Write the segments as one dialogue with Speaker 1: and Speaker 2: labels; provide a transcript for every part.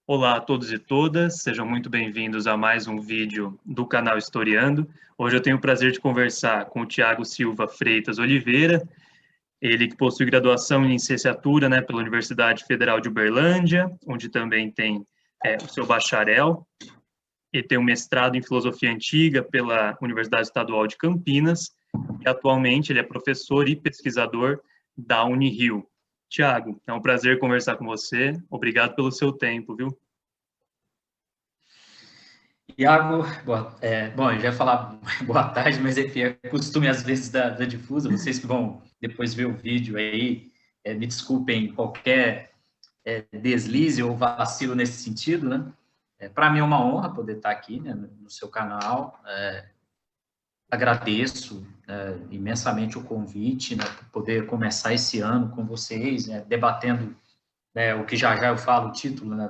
Speaker 1: Olá a todos e todas, sejam muito bem-vindos a mais um vídeo do canal Historiando. Hoje eu tenho o prazer de conversar com o Tiago Silva Freitas Oliveira, ele que possui graduação em licenciatura, pela Universidade Federal de Uberlândia, onde também tem o seu bacharel, e tem um mestrado em Filosofia Antiga pela Universidade Estadual de Campinas, e atualmente ele é professor e pesquisador da Unirio. Tiago, é um prazer conversar com você. Obrigado pelo seu tempo, viu?
Speaker 2: Iago, bom, eu já ia falar boa tarde, mas enfim, é costume às vezes da difusa, vocês que vão depois ver o vídeo aí, me desculpem qualquer deslize ou vacilo nesse sentido, né? Para mim é uma honra poder estar aqui, né, no seu canal, agradeço imensamente o convite, né, por poder começar esse ano com vocês, né, debatendo o que já eu falo, o título, né,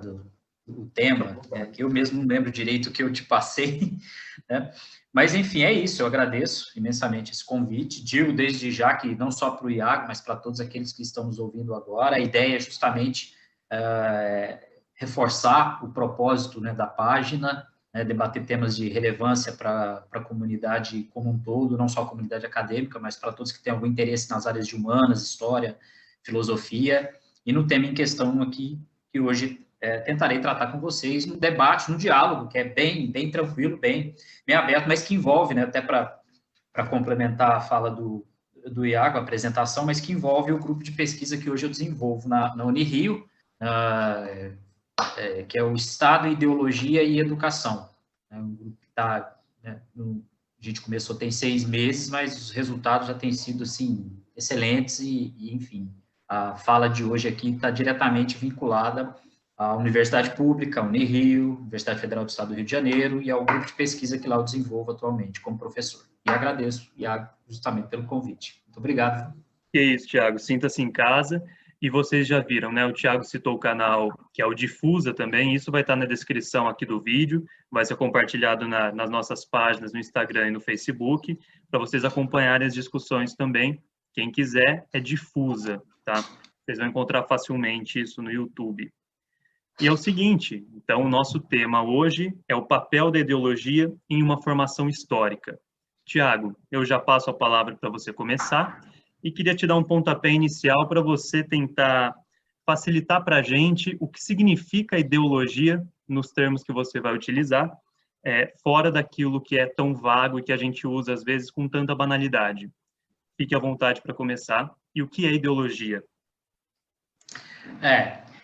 Speaker 2: do tema, que eu mesmo não lembro direito o que eu te passei, né? Mas, enfim, é isso, eu agradeço imensamente esse convite, digo desde já que não só para o Iago, mas para todos aqueles que estão nos ouvindo agora, a ideia é justamente reforçar o propósito, né, da página, né, debater temas de relevância para a comunidade como um todo, não só a comunidade acadêmica, mas para todos que têm algum interesse nas áreas de humanas, história, filosofia, e no tema em questão aqui, que hoje tentarei tratar com vocês, num debate, num diálogo, que é bem tranquilo, bem aberto, mas que envolve, né, até para complementar a fala do Iago, a apresentação, mas que envolve o grupo de pesquisa que hoje eu desenvolvo na Unirio, que é o Estado, Ideologia e Educação. É um grupo que está, né, a gente começou tem 6 meses, mas os resultados já têm sido, assim, excelentes enfim, a fala de hoje aqui está diretamente vinculada à Universidade Pública, à Unirio, Universidade Federal do Estado do Rio de Janeiro e ao grupo de pesquisa que lá eu desenvolvo atualmente como professor. E agradeço, Iago, justamente pelo convite. Muito obrigado.
Speaker 1: Que isso, Thiago, sinta-se em casa. E vocês já viram, né? O Thiago citou o canal que é o Difusa também. Isso vai estar na descrição aqui do vídeo, vai ser compartilhado nas nossas páginas no Instagram e no Facebook, para vocês acompanharem as discussões também. Quem quiser, é Difusa, tá? Vocês vão encontrar facilmente isso no YouTube. E é o seguinte, então, o nosso tema hoje é o papel da ideologia em uma formação histórica. Tiago, eu já passo a palavra para você começar e queria te dar um pontapé inicial para você tentar facilitar para a gente o que significa ideologia nos termos que você vai utilizar, fora daquilo que é tão vago e que a gente usa às vezes com tanta banalidade. Fique à vontade para começar. E o que é ideologia?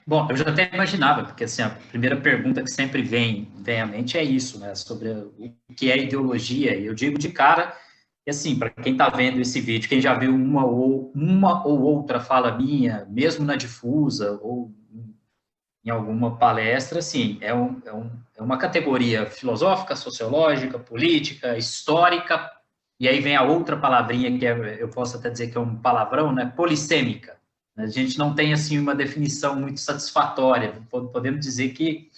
Speaker 2: Bom, eu já até imaginava, porque assim, a primeira pergunta que sempre vem à mente é isso, né, sobre o que é ideologia, e eu digo de cara, e assim, para quem está vendo esse vídeo, quem já viu uma ou outra fala minha, mesmo na difusa, ou em alguma palestra, assim, é uma categoria filosófica, sociológica, política, histórica, e aí vem a outra palavrinha que eu posso até dizer que é um palavrão, né, polissêmica. A gente não tem, assim, uma definição muito satisfatória. Podemos dizer que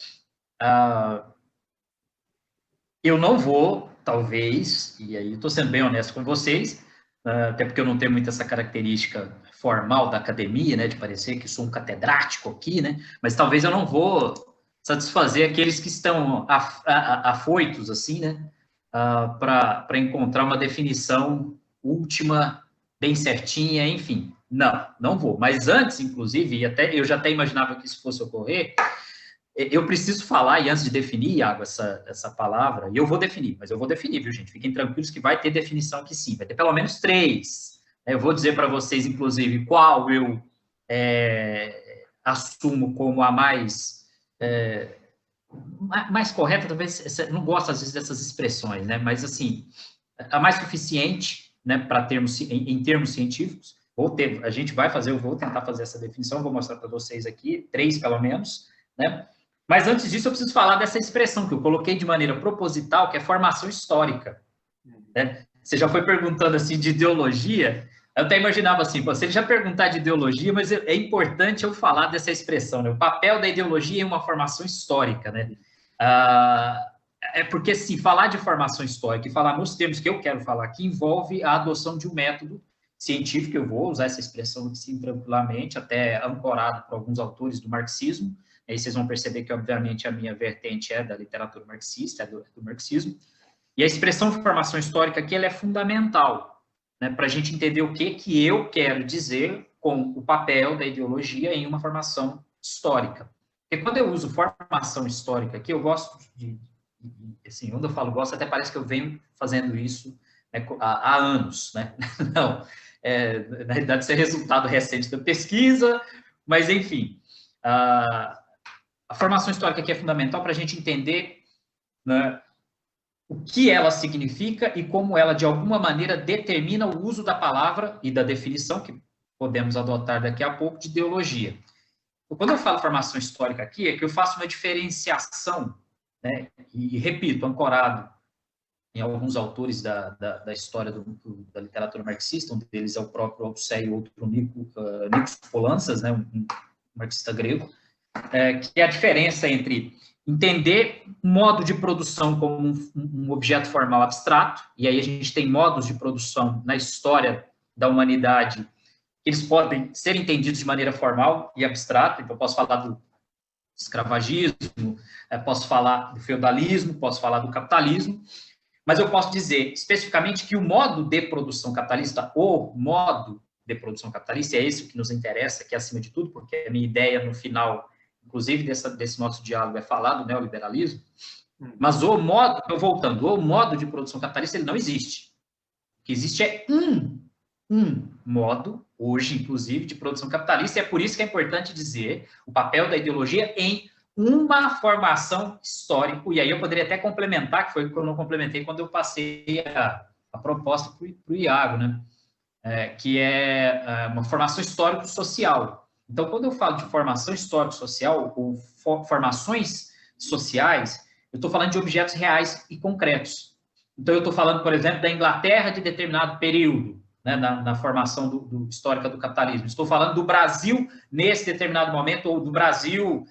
Speaker 2: eu não vou, talvez, e aí estou sendo bem honesto com vocês, até porque eu não tenho muito essa característica formal da academia, né, de parecer que sou um catedrático aqui, né, mas talvez eu não vou satisfazer aqueles que estão afoitos, assim, né, para encontrar uma definição última, bem certinha, enfim. Não vou. Mas antes, inclusive, eu já até imaginava que isso fosse ocorrer, eu preciso falar, e antes de definir, Iago, essa palavra, e eu vou definir, mas eu vou definir, viu, gente? Fiquem tranquilos que vai ter definição aqui sim, vai ter pelo menos 3. Eu vou dizer para vocês, inclusive, qual eu assumo como a mais correta, talvez, não gosto às vezes dessas expressões, né? Mas, assim, a mais suficiente, né, para termos, em termos científicos, a gente vai fazer, eu vou tentar fazer essa definição, vou mostrar para vocês aqui, 3 pelo menos, né? Mas antes disso, eu preciso falar dessa expressão que eu coloquei de maneira proposital, que é formação histórica. Né? Você já foi perguntando assim de ideologia, eu até imaginava assim, se ele já perguntar de ideologia, mas é importante eu falar dessa expressão, né? O papel da ideologia em uma formação histórica, né? É porque, se falar de formação histórica e falar nos termos que eu quero falar aqui, envolve a adoção de um método científica, eu vou usar essa expressão assim tranquilamente, até ancorado por alguns autores do marxismo. Aí vocês vão perceber que, obviamente, a minha vertente é da literatura marxista, é do marxismo. E a expressão de formação histórica aqui ela é fundamental, né, para a gente entender o que eu quero dizer com o papel da ideologia em uma formação histórica. Porque quando eu uso formação histórica aqui, eu gosto assim, quando eu falo gosto, até parece que eu venho fazendo isso, né, há anos, né? Não, na realidade, isso é resultado recente da pesquisa, mas, enfim, a formação histórica aqui é fundamental para a gente entender, né, o que ela significa e como ela, de alguma maneira, determina o uso da palavra e da definição, que podemos adotar daqui a pouco, de ideologia. Então, quando eu falo formação histórica aqui, é que eu faço uma diferenciação, né, e, repito, ancorado em alguns autores da história da literatura marxista, um deles é o próprio Althusser e outro Nikos Poulantzas, né, um marxista grego, que é a diferença entre entender modo de produção como um objeto formal abstrato, e aí a gente tem modos de produção na história da humanidade, eles podem ser entendidos de maneira formal e abstrata, então eu posso falar do escravagismo, posso falar do feudalismo, posso falar do capitalismo, mas eu posso dizer especificamente que o modo de produção capitalista, ou modo de produção capitalista, é esse que nos interessa, que é acima de tudo, porque a minha ideia no final, inclusive desse nosso diálogo, é falar do neoliberalismo, mas o modo, estou voltando, o modo de produção capitalista, ele não existe. O que existe é um modo, hoje, inclusive, de produção capitalista, e é por isso que é importante dizer o papel da ideologia em uma formação histórica, e aí eu poderia até complementar, que foi o que eu não complementei quando eu passei a proposta para o Iago, né? Que é uma formação histórico-social. Então, quando eu falo de formação histórico-social, ou formações sociais, eu estou falando de objetos reais e concretos. Então, eu estou falando, por exemplo, da Inglaterra de determinado período, né, na formação histórica do capitalismo. Estou falando do Brasil nesse determinado momento, ou do Brasil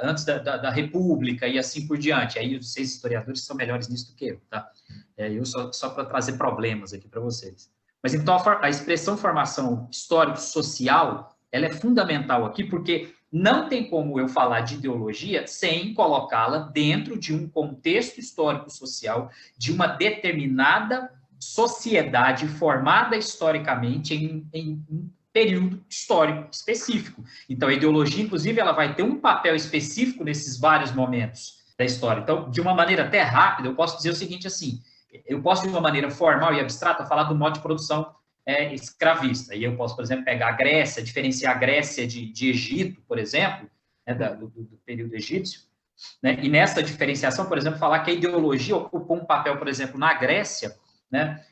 Speaker 2: antes da República e assim por diante. Aí vocês, historiadores, são melhores nisso do que eu, tá? Eu só para trazer problemas aqui para vocês. Mas, então, a expressão formação histórico-social, ela é fundamental aqui, porque não tem como eu falar de ideologia sem colocá-la dentro de um contexto histórico-social de uma determinada sociedade formada historicamente em um período histórico específico. Então, a ideologia, inclusive, ela vai ter um papel específico nesses vários momentos da história. Então, de uma maneira até rápida, eu posso dizer o seguinte, assim, eu posso, de uma maneira formal e abstrata, falar do modo de produção escravista. E eu posso, por exemplo, pegar a Grécia, diferenciar a Grécia de Egito, por exemplo, né, do período egípcio, né? E nessa diferenciação, por exemplo, falar que a ideologia ocupou um papel, por exemplo, na Grécia, né,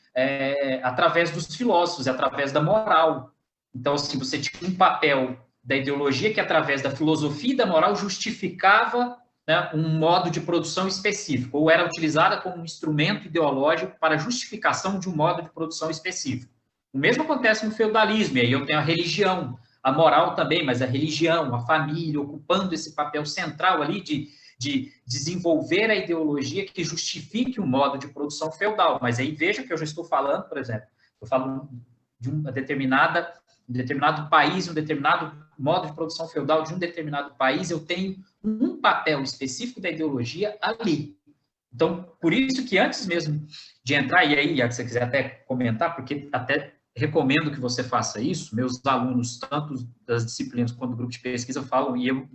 Speaker 2: através dos filósofos, através da moral. Então, assim, você tinha um papel da ideologia que, através da filosofia e da moral, justificava, né, um modo de produção específico, ou era utilizada como um instrumento ideológico para justificação de um modo de produção específico. O mesmo acontece no feudalismo, e aí eu tenho a religião, a moral também, mas a religião, a família, ocupando esse papel central ali de desenvolver a ideologia que justifique o modo de produção feudal. Mas aí veja que eu já estou falando, por exemplo, eu falo de um determinado país, um determinado modo de produção feudal de um determinado país, eu tenho um papel específico da ideologia ali. Então, por isso que antes mesmo de entrar, e aí, se você quiser até comentar, porque até recomendo que você faça isso, meus alunos, tanto das disciplinas quanto do grupo de pesquisa, falam, e eu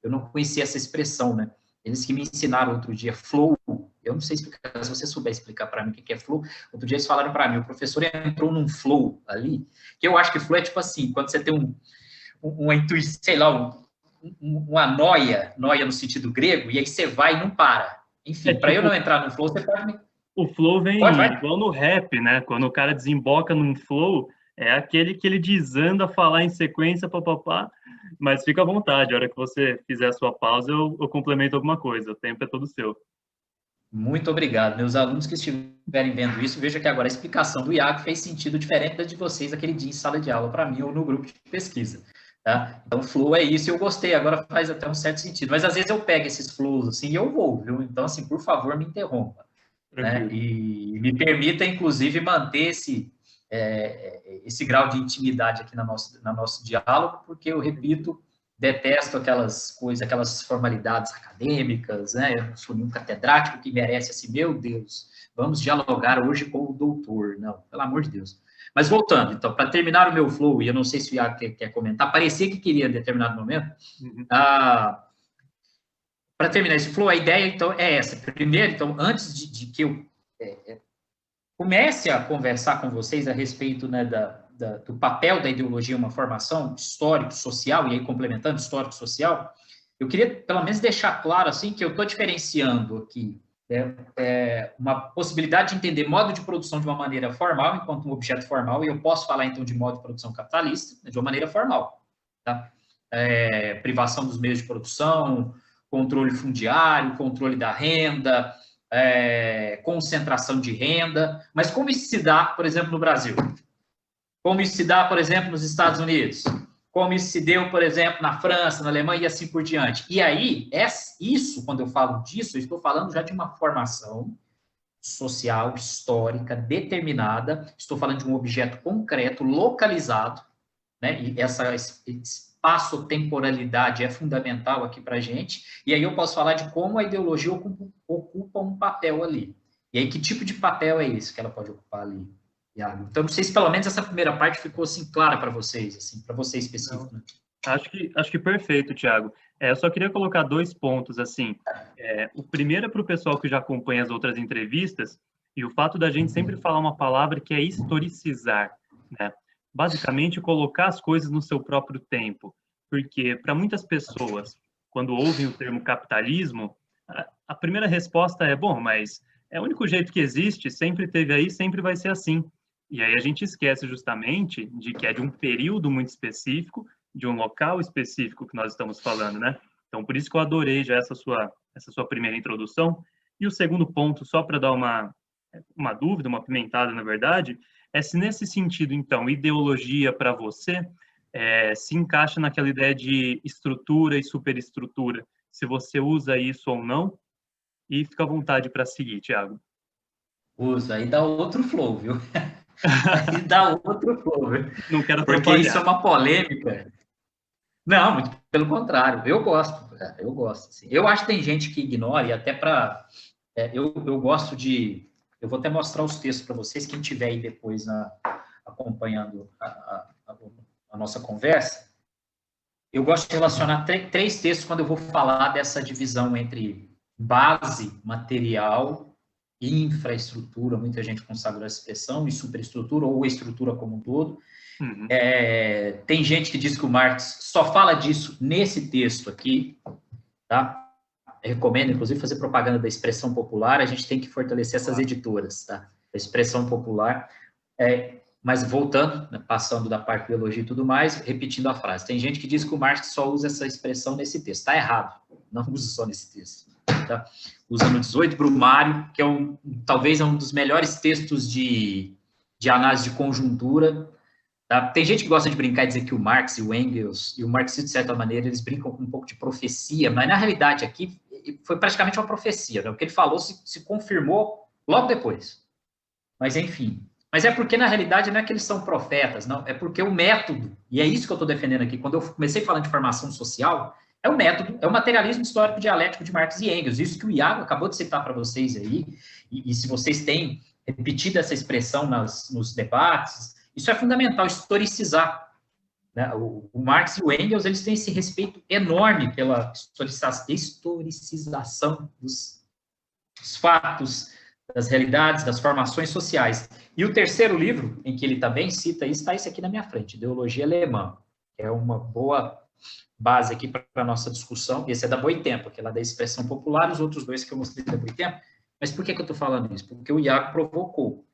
Speaker 2: não conhecia essa expressão, né? Eles que me ensinaram outro dia, flow, eu não sei explicar, se você souber explicar para mim o que é flow, outro dia eles falaram para mim, o professor entrou num flow ali, que eu acho que flow é tipo assim, quando você tem uma intuição, sei lá, uma noia no sentido grego, e aí você vai e não para. Enfim, para eu não entrar no flow, você pode me...
Speaker 1: O flow vem
Speaker 2: vai.
Speaker 1: igual no rap, né? Quando o cara desemboca num flow, é aquele que ele desanda a falar em sequência, papapá, mas fica à vontade, a hora que você fizer a sua pausa, eu complemento alguma coisa, o tempo é todo seu.
Speaker 2: Muito obrigado. Meus alunos que estiverem vendo isso, veja que agora a explicação do Iago fez sentido diferente da de vocês aquele dia em sala de aula, para mim, ou no grupo de pesquisa. Tá? Então, flow é isso, eu gostei, agora faz até um certo sentido. Mas, às vezes, eu pego esses flows, assim, e eu vou, viu? Então, assim, por favor, me interrompa. Né? E me permita, inclusive, manter esse grau de intimidade aqui no nosso diálogo, porque eu repito, detesto aquelas coisas, aquelas formalidades acadêmicas, né? Eu não sou nenhum catedrático que merece assim, meu Deus, vamos dialogar hoje com o doutor. Não, pelo amor de Deus. Mas voltando, então, para terminar o meu flow, e eu não sei se o Iago quer comentar, parecia que queria em determinado momento, para terminar esse flow, a ideia, então, é essa. Primeiro, então, antes de que eu comece a conversar com vocês a respeito, né, do papel da ideologia em uma formação histórico-social, e aí complementando histórico-social, eu queria, pelo menos, deixar claro, assim, que eu estou diferenciando aqui uma possibilidade de entender modo de produção de uma maneira formal, enquanto um objeto formal, e eu posso falar, então, de modo de produção capitalista, né, de uma maneira formal, tá? Privação dos meios de produção, controle fundiário, controle da renda, concentração de renda, mas como isso se dá, por exemplo, no Brasil? Como isso se dá, por exemplo, nos Estados Unidos? Como isso se deu, por exemplo, na França, na Alemanha e assim por diante. E aí, isso, quando eu falo disso, eu estou falando já de uma formação social, histórica, determinada, estou falando de um objeto concreto, localizado, né? E essa espaço-temporalidade é fundamental aqui para a gente, e aí eu posso falar de como a ideologia ocupa um papel ali. E aí, que tipo de papel é esse que ela pode ocupar ali? Então, não sei se pelo menos essa primeira parte ficou assim clara para vocês, assim, para você específico. Né?
Speaker 1: Acho que perfeito, Thiago. Eu só queria colocar 2 pontos, assim. O primeiro é para o pessoal que já acompanha as outras entrevistas, e o fato da gente sempre falar uma palavra que é historicizar, né? Basicamente, colocar as coisas no seu próprio tempo. Porque, para muitas pessoas, quando ouvem o termo capitalismo, a primeira resposta é, bom, mas é o único jeito que existe, sempre teve aí, sempre vai ser assim. E aí a gente esquece justamente de que é de um período muito específico, de um local específico que nós estamos falando, né? Então, por isso que eu adorei já essa sua primeira introdução. E o segundo ponto, só para dar uma dúvida, uma pimentada, na verdade, é se nesse sentido, então, ideologia para você se encaixa naquela ideia de estrutura e superestrutura, se você usa isso ou não, e fica à vontade para seguir, Thiago.
Speaker 2: Usa, aí dá outro flow, viu? Aí dá outro flow, viu?
Speaker 1: Não quero
Speaker 2: Porque
Speaker 1: atrapalhar.
Speaker 2: isso é uma polêmica. Não, muito pelo contrário. Eu gosto, cara, eu gosto. Assim. Eu acho que tem gente que ignora, e até para... eu gosto de... Eu vou até mostrar os textos para vocês, quem estiver aí depois acompanhando a nossa conversa. Eu gosto de relacionar 3 textos quando eu vou falar dessa divisão entre base material, infraestrutura, muita gente consagra essa expressão, e superestrutura, ou estrutura como um todo. Uhum. Tem gente que diz que o Marx só fala disso nesse texto aqui, tá? Eu recomendo, inclusive, fazer propaganda da expressão popular, a gente tem que fortalecer essas editoras, tá? A expressão popular. Mas voltando, né, passando da parte do elogio e tudo mais, repetindo a frase. Tem gente que diz que o Marx só usa essa expressão nesse texto. Está errado. Não usa só nesse texto. Tá? Usa no 18 Brumário, que talvez é um dos melhores textos de análise de conjuntura. Tá? Tem gente que gosta de brincar e dizer que o Marx e o Engels, e o marxismo, de certa maneira, eles brincam com um pouco de profecia, mas na realidade aqui foi praticamente uma profecia. Né? O que ele falou se confirmou logo depois. Mas, enfim... Mas é porque, na realidade, não é que eles são profetas, não. É porque o método, e é isso que eu estou defendendo aqui, quando eu comecei falando de formação social, é o método, é o materialismo histórico dialético de Marx e Engels. Isso que o Iago acabou de citar para vocês aí, e se vocês têm repetido essa expressão nos debates, isso é fundamental, historicizar. Né? O Marx e o Engels, eles têm esse respeito enorme pela historicização dos fatos, das realidades, das formações sociais. E o terceiro livro, em que ele também cita isso, está esse aqui na minha frente, Ideologia Alemã, que é uma boa base aqui para a nossa discussão. Esse é da Boitempo, que é lá da expressão popular, os outros 2 que eu mostrei da Boitempo. Mas por que eu estou falando isso? Porque o Iago provocou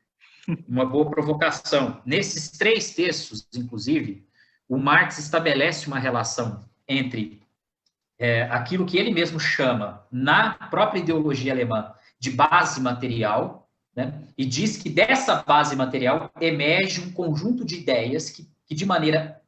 Speaker 2: uma boa provocação. Nesses 3 textos, inclusive, o Marx estabelece uma relação entre aquilo que ele mesmo chama, na própria ideologia alemã, de base material, né? E diz que dessa base material emerge um conjunto de ideias que de maneira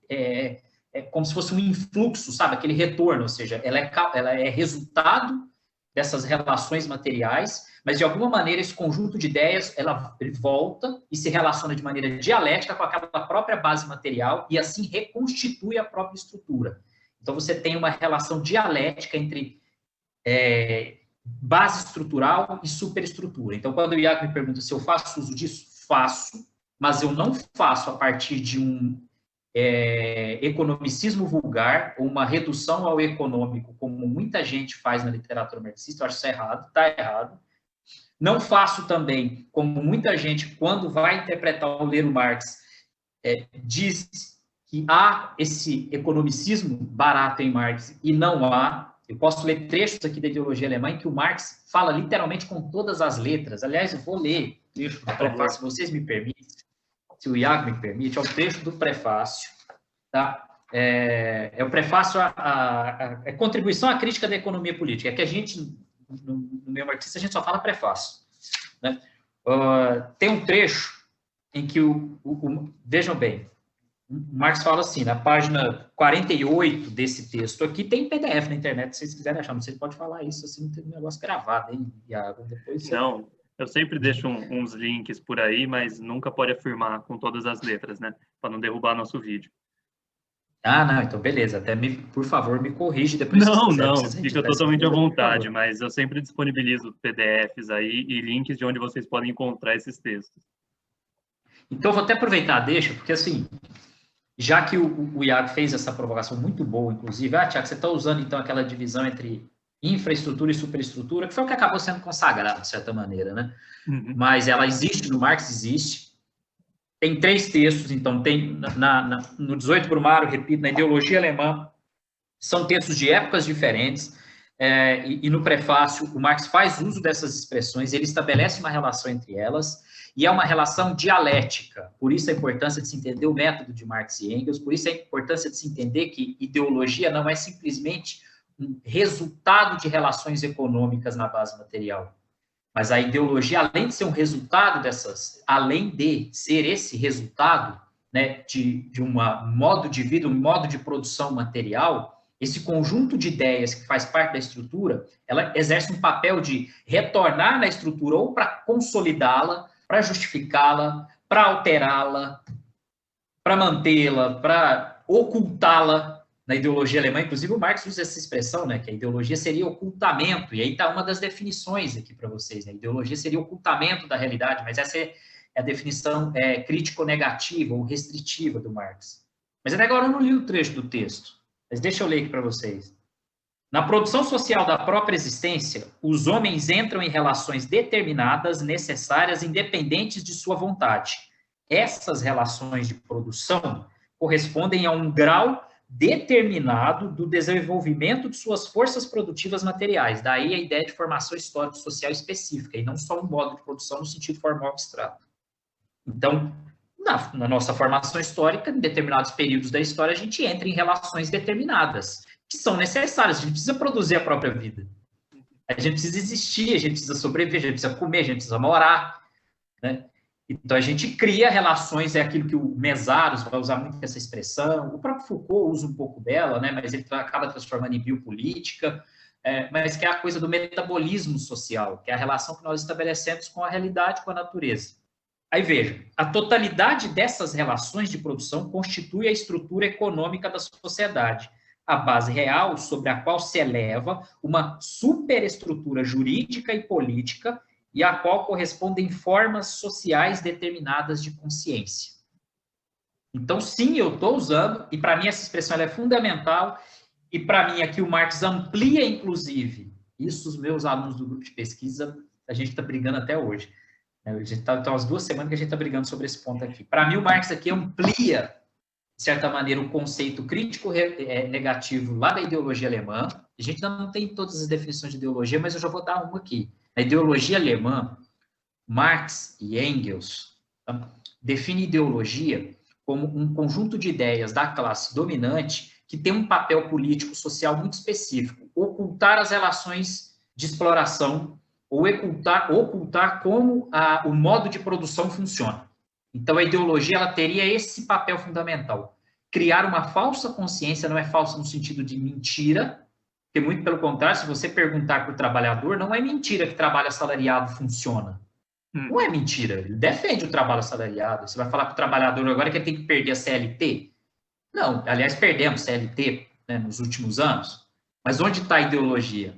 Speaker 2: como se fosse um influxo, sabe? Aquele retorno, ou seja, ela é resultado dessas relações materiais, mas de alguma maneira esse conjunto de ideias ele volta e se relaciona de maneira dialética com aquela própria base material e assim reconstitui a própria estrutura. Então você tem uma relação dialética entre base estrutural e superestrutura. Então quando o Iago me pergunta se eu faço uso disso, faço, mas eu não faço a partir de um economicismo vulgar, ou uma redução ao econômico, como muita gente faz na literatura marxista. Eu acho isso errado, está errado. Não faço também, como muita gente, quando vai interpretar ou ler o Marx, diz que há esse economicismo barato em Marx, e não há. Eu posso ler trechos aqui da ideologia alemã em que o Marx fala literalmente com todas as letras. Aliás, eu vou ler trecho do prefácio, se vocês me permitem. Se o Iago me permite, é o trecho do prefácio, tá? É o prefácio a contribuição à crítica da economia política. É que a gente, no meio marxista, a gente só fala prefácio, né? Tem um trecho em que vejam bem, o Marx fala assim, na página 48 desse texto aqui, tem PDF na internet, se vocês quiserem achar, não sei se pode falar isso, assim, não tem um negócio gravado, hein, Iago? Depois
Speaker 1: não. Eu sempre deixo uns links por aí, mas nunca pode afirmar com todas as letras, né? Para não derrubar nosso vídeo.
Speaker 2: Ah, não, então beleza. Até por favor, me corrige depois.
Speaker 1: Não, fica totalmente à vontade, mas eu sempre disponibilizo PDFs aí e links de onde vocês podem encontrar esses textos.
Speaker 2: Então, vou até aproveitar, deixa, porque assim, já que o Iago fez essa provocação muito boa, inclusive, Tiago, você está usando então aquela divisão entre infraestrutura e superestrutura, que foi o que acabou sendo consagrado, de certa maneira, né? Uhum. Mas ela existe, no Marx existe. Tem 3 textos, então, tem no 18 Brumário, repito, na ideologia alemã, são textos de épocas diferentes, e no prefácio, o Marx faz uso dessas expressões, ele estabelece uma relação entre elas, e é uma relação dialética, por isso a importância de se entender o método de Marx e Engels, por isso a importância de se entender que ideologia não é simplesmente um resultado de relações econômicas na base material. Mas a ideologia, além de ser um resultado dessas, além de ser esse resultado, né, de um modo de vida, um modo de produção material, esse conjunto de ideias que faz parte da estrutura, ela exerce um papel de retornar na estrutura ou para consolidá-la, para justificá-la, para alterá-la, para mantê-la, para ocultá-la. Na ideologia alemã, inclusive o Marx usa essa expressão, né, que a ideologia seria ocultamento, e aí está uma das definições aqui para vocês, né? A ideologia seria ocultamento da realidade, mas essa é a definição crítico-negativa ou restritiva do Marx. Mas até agora eu não li o trecho do texto, mas deixa eu ler aqui para vocês. Na produção social da própria existência, os homens entram em relações determinadas, necessárias, independentes de sua vontade. Essas relações de produção correspondem a um grau determinado do desenvolvimento de suas forças produtivas materiais. Daí a ideia de formação histórico-social específica, e não só um modo de produção no sentido formal abstrato. Então, na nossa formação histórica, em determinados períodos da história, a gente entra em relações determinadas, que são necessárias. A gente precisa produzir a própria vida. A gente precisa existir, a gente precisa sobreviver, a gente precisa comer, a gente precisa morar, né? Então, a gente cria relações, é aquilo que o Mesaros vai usar muito essa expressão, o próprio Foucault usa um pouco dela, né, mas ele acaba transformando em biopolítica, mas que é a coisa do metabolismo social, que é a relação que nós estabelecemos com a realidade, com a natureza. Aí, veja, a totalidade dessas relações de produção constitui a estrutura econômica da sociedade, a base real sobre a qual se eleva uma superestrutura jurídica e política e a qual correspondem formas sociais determinadas de consciência. Então, sim, eu estou usando, e para mim essa expressão ela é fundamental, e para mim aqui o Marx amplia, inclusive, isso os meus alunos do grupo de pesquisa, a gente está brigando até hoje. A gente está umas 2 semanas que a gente está brigando sobre esse ponto aqui. Para mim, o Marx aqui amplia, de certa maneira, o conceito crítico negativo lá da ideologia alemã. A gente ainda não tem todas as definições de ideologia, mas eu já vou dar uma aqui. A ideologia alemã, Marx e Engels, define ideologia como um conjunto de ideias da classe dominante que tem um papel político-social muito específico, ocultar as relações de exploração ou ocultar como o modo de produção funciona. Então, a ideologia ela teria esse papel fundamental, criar uma falsa consciência, não é falsa no sentido de mentira, Porque, muito pelo contrário, se você perguntar para o trabalhador, não é mentira que trabalho assalariado funciona. Não é mentira. Ele defende o trabalho assalariado. Você vai falar para o trabalhador agora que ele tem que perder a CLT? Não, aliás, perdemos CLT, né, nos últimos anos. Mas onde está a ideologia?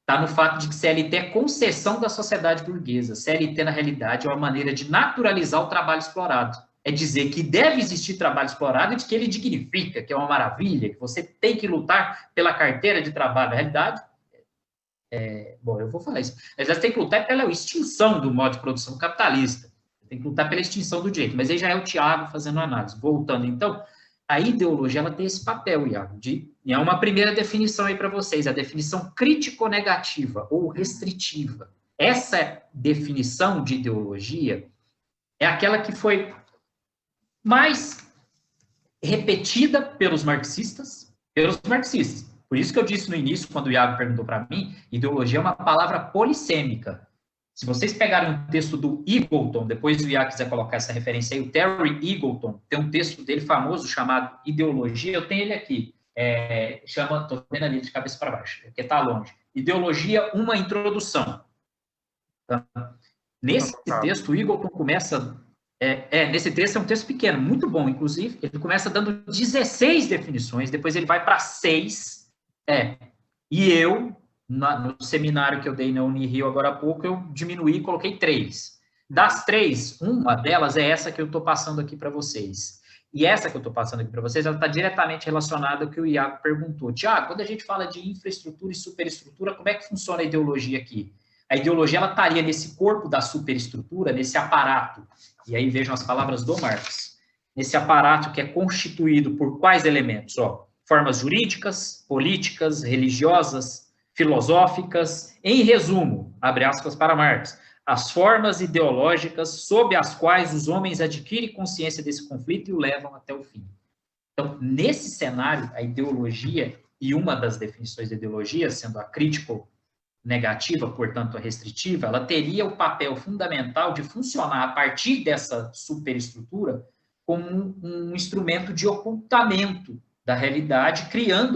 Speaker 2: Está no fato de que CLT é concessão da sociedade burguesa. CLT, na realidade, é uma maneira de naturalizar o trabalho explorado. É dizer que deve existir trabalho explorado e de que ele dignifica, que é uma maravilha, que você tem que lutar pela carteira de trabalho. Na realidade, bom, eu vou falar isso. Mas você tem que lutar pela extinção do modo de produção capitalista. Você tem que lutar pela extinção do direito. Mas aí já é o Tiago fazendo análise. Voltando, então, a ideologia ela tem esse papel, Iago, e é uma primeira definição aí para vocês, a definição crítico-negativa ou restritiva. Essa definição de ideologia é aquela que foi mais repetida pelos marxistas. Por isso que eu disse no início, quando o Iago perguntou para mim, ideologia é uma palavra polissêmica. Se vocês pegarem um texto do Eagleton, depois o Iago quiser colocar essa referência aí, o Terry Eagleton, tem um texto dele famoso chamado Ideologia, eu tenho ele aqui, estou vendo ali de cabeça para baixo, porque está longe. Ideologia, uma introdução. Tá? Nesse texto, o Eagleton começa... nesse texto é um texto pequeno, muito bom, inclusive, ele começa dando 16 definições, depois ele vai para 6, e eu... no seminário que eu dei na Unirio agora há pouco, eu diminuí e coloquei 3. Das 3, uma delas é essa que eu estou passando aqui para vocês. E essa que eu estou passando aqui para vocês, ela está diretamente relacionada ao que o Iago perguntou. Tiago, quando a gente fala de infraestrutura e superestrutura, como é que funciona a ideologia aqui? A ideologia ela estaria nesse corpo da superestrutura, nesse aparato. E aí vejam as palavras do Marx. Nesse aparato que é constituído por quais elementos? Formas jurídicas, políticas, religiosas, filosóficas, em resumo, abre aspas para Marx, as formas ideológicas sob as quais os homens adquirem consciência desse conflito e o levam até o fim. Então, nesse cenário, a ideologia, e uma das definições de ideologia, sendo a crítico-negativa, portanto a restritiva, ela teria o papel fundamental de funcionar a partir dessa superestrutura como um instrumento de ocultamento da realidade,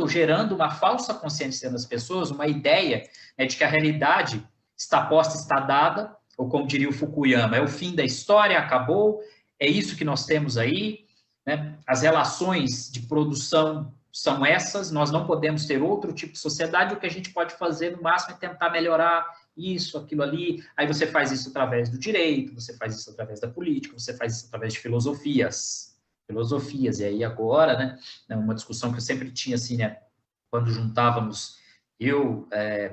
Speaker 2: gerando uma falsa consciência das pessoas, uma ideia de que a realidade está posta, está dada, ou como diria o Fukuyama, é o fim da história, acabou, é isso que nós temos aí, né? As relações de produção são essas, nós não podemos ter outro tipo de sociedade, o que a gente pode fazer no máximo é tentar melhorar isso, aquilo ali, aí você faz isso através do direito, você faz isso através da política, você faz isso através de filosofias, e aí agora, né, uma discussão que eu sempre tinha, assim, né, quando juntávamos,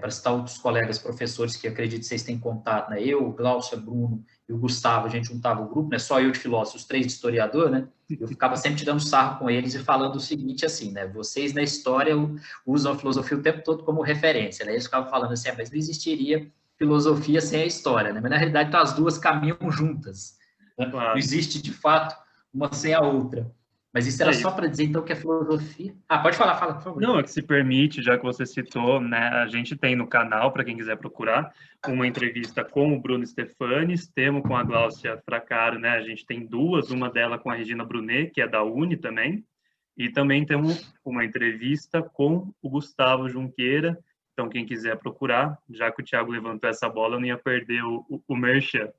Speaker 2: para citar outros colegas professores que acredito que vocês têm contato, né, eu, Glaucia, Bruno e o Gustavo, a gente juntava o grupo, né, só eu de filósofo, os 3 de historiador, né, eu ficava sempre tirando sarro com eles e falando o seguinte, assim, né, vocês na história usam a filosofia o tempo todo como referência, né, eles ficavam falando assim, mas não existiria filosofia sem a história, né, mas na realidade então, as duas caminham juntas, né? Claro. Não existe de fato uma sem a outra. Mas isso era só para dizer, então, que a filosofia... pode falar, por favor.
Speaker 1: Não, é que se permite, já que você citou, né, a gente tem no canal, para quem quiser procurar, uma entrevista com o Bruno Stefanes, temos com a Glaucia Fracaro, né, a gente tem 2, uma dela com a Regina Brunet, que é da Uni também, e também temos uma entrevista com o Gustavo Junqueira, então quem quiser procurar, já que o Thiago levantou essa bola, eu não ia perder o merchan.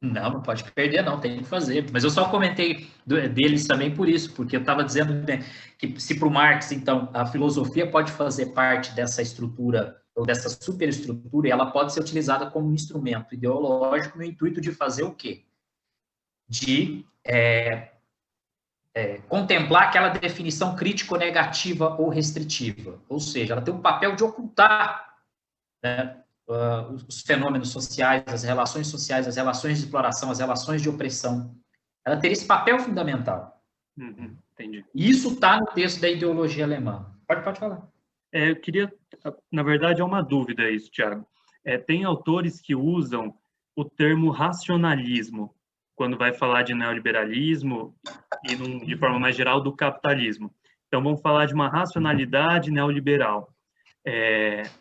Speaker 2: Não pode perder, não, tem que fazer. Mas eu só comentei deles também por isso, porque eu estava dizendo, né, que se para o Marx, então, a filosofia pode fazer parte dessa estrutura, ou dessa superestrutura, e ela pode ser utilizada como um instrumento ideológico no intuito de fazer o quê? De contemplar aquela definição crítico-negativa ou restritiva. Ou seja, ela tem o papel de ocultar, né, os fenômenos sociais, as relações sociais, as relações de exploração, as relações de opressão. Ela teria esse papel fundamental.
Speaker 1: Entendi.
Speaker 2: E isso está no texto da ideologia alemã. Pode falar.
Speaker 1: Eu queria, na verdade, é uma dúvida isso, Thiago. Tem autores que usam o termo racionalismo quando vai falar de neoliberalismo e, de forma mais geral, do capitalismo. Então, vamos falar de uma racionalidade neoliberal.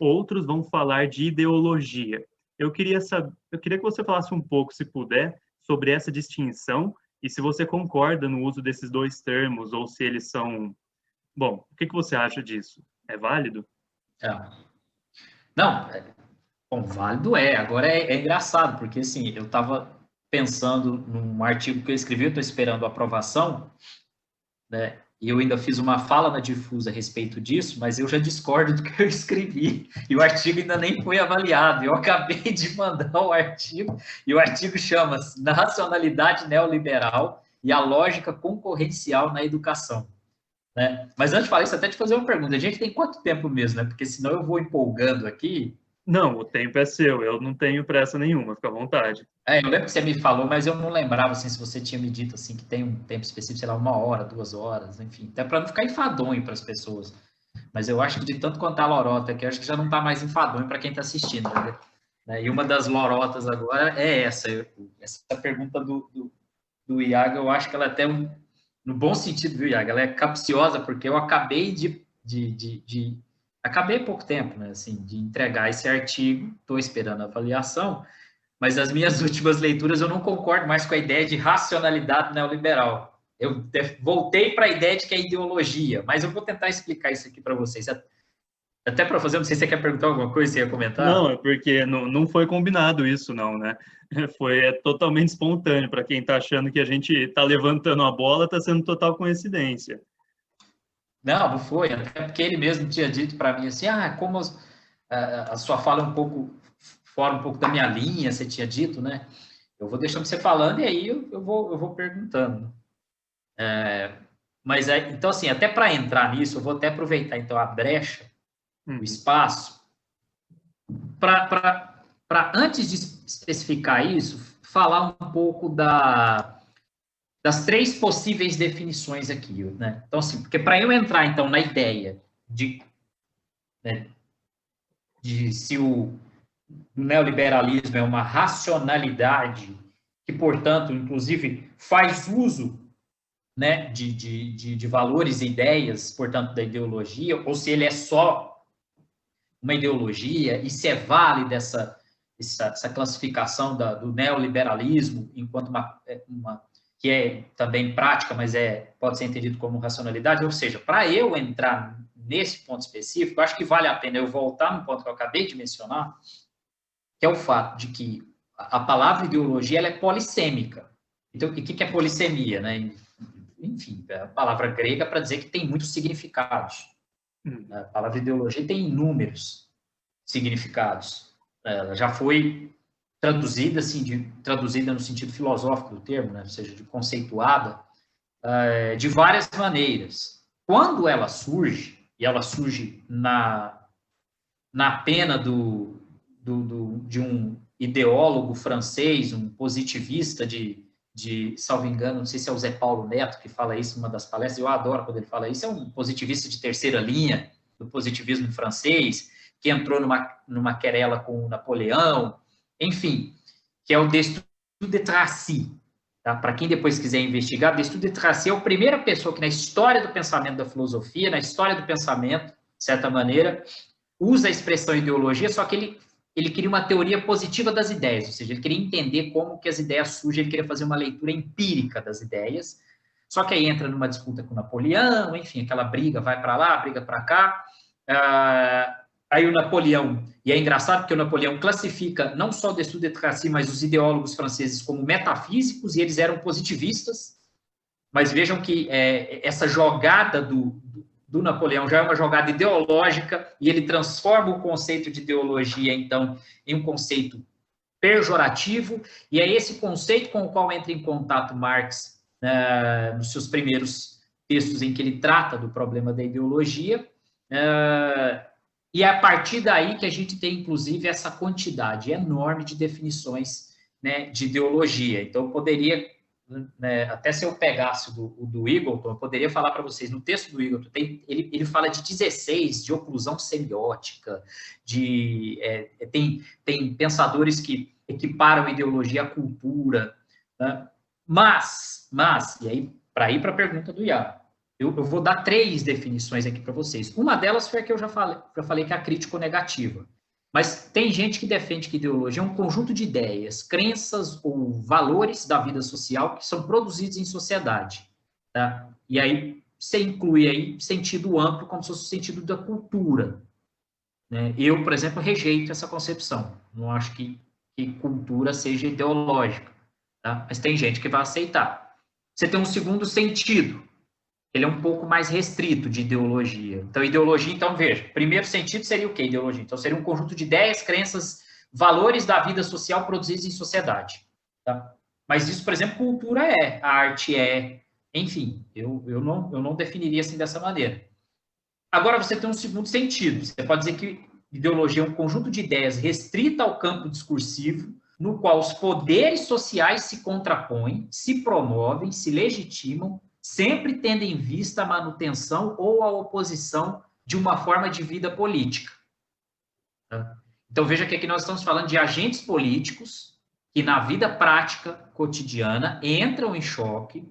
Speaker 1: Outros vão falar de ideologia. Eu queria que você falasse um pouco, se puder, sobre essa distinção e se você concorda no uso desses 2 termos ou se eles são... Bom, o que você acha disso? É válido?
Speaker 2: É. Não, bom, válido é. Agora é engraçado, porque assim, eu estava pensando num artigo que eu escrevi, eu estou esperando a aprovação, né? E eu ainda fiz uma fala na Difusa a respeito disso, mas eu já discordo do que eu escrevi. E o artigo ainda nem foi avaliado. Eu acabei de mandar o artigo, e o artigo chama-se Na Racionalidade Neoliberal e a Lógica Concorrencial na Educação. Né? Mas antes de falar isso, até te fazer uma pergunta. A gente tem quanto tempo mesmo, né? Porque senão eu vou empolgando aqui.
Speaker 1: Não, o tempo é seu, eu não tenho pressa nenhuma, fica à vontade.
Speaker 2: Eu lembro que você me falou, mas eu não lembrava assim, se você tinha me dito assim, que tem um tempo específico, sei lá, 1 hora, 2 horas, enfim, até para não ficar enfadonho para as pessoas. Mas eu acho que de tanto quanto a lorota aqui, eu acho que já não está mais enfadonho para quem está assistindo. Né? E uma das lorotas agora é essa. Essa pergunta do Iago, eu acho que ela até, no bom sentido, viu, Iago? Ela é capciosa, porque eu acabei acabei há pouco tempo, né, assim, de entregar esse artigo, estou esperando a avaliação, mas as minhas últimas leituras eu não concordo mais com a ideia de racionalidade neoliberal. Eu voltei para a ideia de que é ideologia, mas eu vou tentar explicar isso aqui para vocês. Até para fazer, não sei se você quer perguntar alguma coisa, você ia comentar?
Speaker 1: Não, é porque não foi combinado isso, não, né? Foi totalmente espontâneo. Para quem está achando que a gente está levantando a bola, está sendo total coincidência.
Speaker 2: Não foi, até porque ele mesmo tinha dito para mim assim, como a sua fala é um pouco fora um pouco da minha linha, você tinha dito, né? Eu vou deixando você falando e aí eu vou perguntando. Mas então assim, até para entrar nisso, eu vou até aproveitar então a brecha, o espaço, para antes de especificar isso, falar um pouco das 3 possíveis definições aqui, né? Então assim, porque para eu entrar então na ideia né, de se o neoliberalismo é uma racionalidade que, portanto, inclusive faz uso, né, de valores e ideias, portanto, da ideologia, ou se ele é só uma ideologia e se é válida essa classificação do neoliberalismo enquanto uma que é também prática, mas pode ser entendido como racionalidade. Ou seja, para eu entrar nesse ponto específico, acho que vale a pena eu voltar no ponto que eu acabei de mencionar, que é o fato de que a palavra ideologia ela é polissêmica. Então, o que é polissemia? Né? Enfim, é a palavra grega para dizer que tem muitos significados. A palavra ideologia tem inúmeros significados. Ela já foi traduzida, assim, traduzida no sentido filosófico do termo, né? Ou seja, de conceituada, de várias maneiras. Quando ela surge, e ela surge na pena de um ideólogo francês, um positivista salvo engano, não sei se é o Zé Paulo Neto que fala isso numa das palestras, eu adoro quando ele fala isso, é um positivista de terceira linha do positivismo francês, que entrou numa querela com o Napoleão, enfim, que é o Destutt de Tracy. Tá? Para quem depois quiser investigar, Destutt de Tracy é a primeira pessoa que na história do pensamento da filosofia, na história do pensamento, de certa maneira, usa a expressão ideologia, só que ele queria uma teoria positiva das ideias, ou seja, ele queria entender como que as ideias surgem, ele queria fazer uma leitura empírica das ideias, só que aí entra numa disputa com Napoleão, enfim, aquela briga, vai para lá, briga para cá, aí o Napoleão, e é engraçado porque o Napoleão classifica não só o Destutt de Tracy, mas os ideólogos franceses como metafísicos, e eles eram positivistas, mas vejam que essa jogada do Napoleão já é uma jogada ideológica e ele transforma o conceito de ideologia, então, em um conceito pejorativo, e é esse conceito com o qual entra em contato Marx nos seus primeiros textos em que ele trata do problema da ideologia, e é a partir daí que a gente tem, inclusive, essa quantidade enorme de definições, né, de ideologia. Então, eu poderia... Né, até se eu pegasse o do Eagleton, eu poderia falar para vocês, no texto do Eagleton, ele fala de 16, de oclusão semiótica, tem pensadores que equiparam ideologia à cultura, né? Mas, e aí, para ir para a pergunta do Iago, eu vou dar 3 definições aqui para vocês. Uma delas foi a que eu já falei que é a crítico-negativa. Mas tem gente que defende que ideologia é um conjunto de ideias, crenças ou valores da vida social que são produzidos em sociedade. Tá? E aí você inclui aí sentido amplo, como se fosse o sentido da cultura. né? Eu, por exemplo, rejeito essa concepção. Não acho que cultura seja ideológica, tá? Mas tem gente que vai aceitar. Você tem um segundo sentido, ele é um pouco mais restrito de ideologia. Então, ideologia, então, veja, primeiro sentido seria o quê, ideologia? Então, seria um conjunto de ideias, crenças, valores da vida social produzidos em sociedade, tá? Mas isso, por exemplo, cultura é, a arte é, enfim, eu não definiria assim dessa maneira. Agora, você tem um segundo sentido. Você pode dizer que ideologia é um conjunto de ideias restrita ao campo discursivo, no qual os poderes sociais se contrapõem, se promovem, se legitimam, sempre tendo em vista a manutenção ou a oposição de uma forma de vida política. Tá? Então, veja que aqui nós estamos falando de agentes políticos que, na vida prática cotidiana, entram em choque,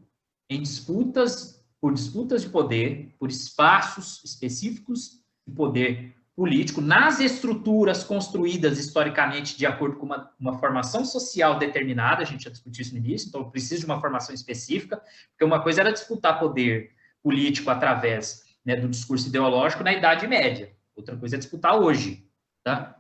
Speaker 2: em disputas, por disputas de poder, por espaços específicos de poder político, nas estruturas construídas historicamente de acordo com uma formação social determinada, a gente já discutiu isso no início, então precisa de uma formação específica, porque uma coisa era disputar poder político através, né, do discurso ideológico na Idade Média, outra coisa é disputar hoje, tá?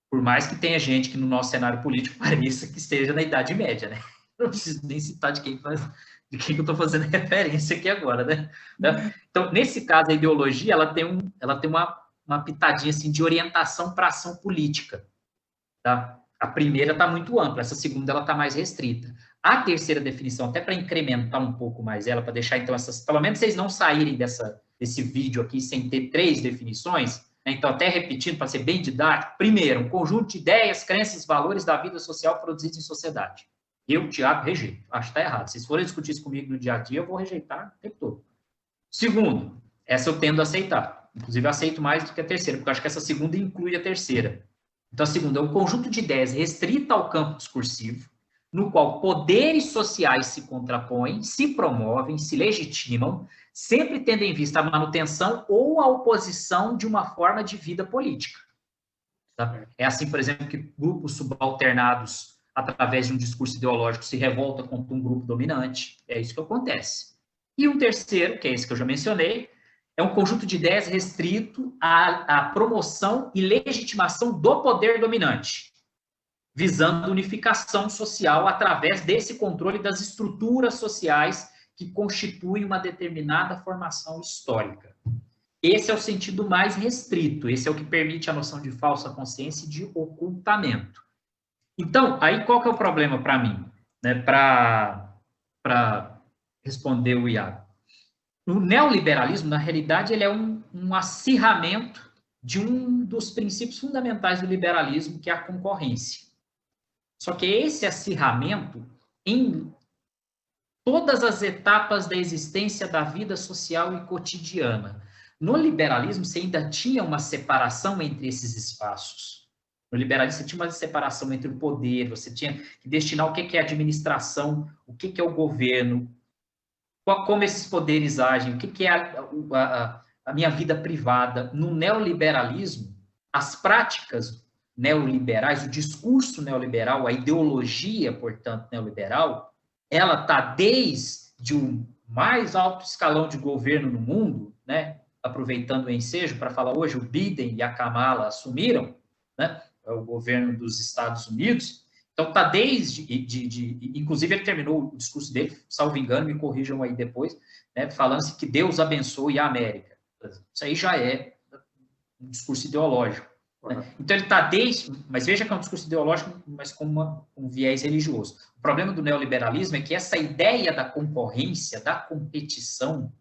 Speaker 2: Por mais que tenha gente que no nosso cenário político pareça que esteja na Idade Média, né? Não preciso nem citar de quem que eu estou fazendo referência aqui agora, né? Então, nesse caso, a ideologia ela tem uma pitadinha assim, de orientação para ação política. Tá? A primeira está muito ampla, essa segunda ela está mais restrita. A terceira definição, até para incrementar um pouco mais ela, para deixar então essas, pelo menos vocês não saírem desse vídeo aqui sem ter 3 definições, né? Então até repetindo para ser bem didático, primeiro, um conjunto de ideias, crenças, valores da vida social produzidos em sociedade. Eu, Tiago, rejeito. Acho que está errado. Se forem discutir isso comigo no dia a dia, eu vou rejeitar o tempo todo. Segundo, essa eu tendo a aceitar. Inclusive, eu aceito mais do que a terceira, porque eu acho que essa segunda inclui a terceira. Então, a segunda é um conjunto de ideias restrita ao campo discursivo, no qual poderes sociais se contrapõem, se promovem, se legitimam, sempre tendo em vista a manutenção ou a oposição de uma forma de vida política. Tá? É assim, por exemplo, que grupos subalternados, através de um discurso ideológico, se revoltam contra um grupo dominante. É isso que acontece. E um terceiro, que é esse que eu já mencionei, é um conjunto de ideias restrito à promoção e legitimação do poder dominante, visando unificação social através desse controle das estruturas sociais que constituem uma determinada formação histórica. Esse é o sentido mais restrito, esse é o que permite a noção de falsa consciência e de ocultamento. Então, aí qual que é o problema para mim, né, para responder o Iago? O neoliberalismo, na realidade, ele é um acirramento de um dos princípios fundamentais do liberalismo, que é a concorrência. Só que esse acirramento, em todas as etapas da existência da vida social e cotidiana. No liberalismo, você ainda tinha uma separação entre esses espaços. No liberalismo, você tinha uma separação entre o poder, você tinha que destinar o que é administração, o que é o governo, como esses poderes agem, o que é a minha vida privada. No neoliberalismo, as práticas neoliberais, o discurso neoliberal, a ideologia, portanto, neoliberal, ela está desde o mais alto escalão de governo no mundo, né? Aproveitando o ensejo para falar hoje, o Biden e a Kamala assumiram, né? O governo dos Estados Unidos. Então, está desde... inclusive, ele terminou o discurso dele, salvo engano, me corrijam aí depois, né, falando-se que Deus abençoe a América. Isso aí já é um discurso ideológico. Né? Então, ele está desde... Mas veja que é um discurso ideológico, mas com um viés religioso. O problema do neoliberalismo é que essa ideia da concorrência, da competição,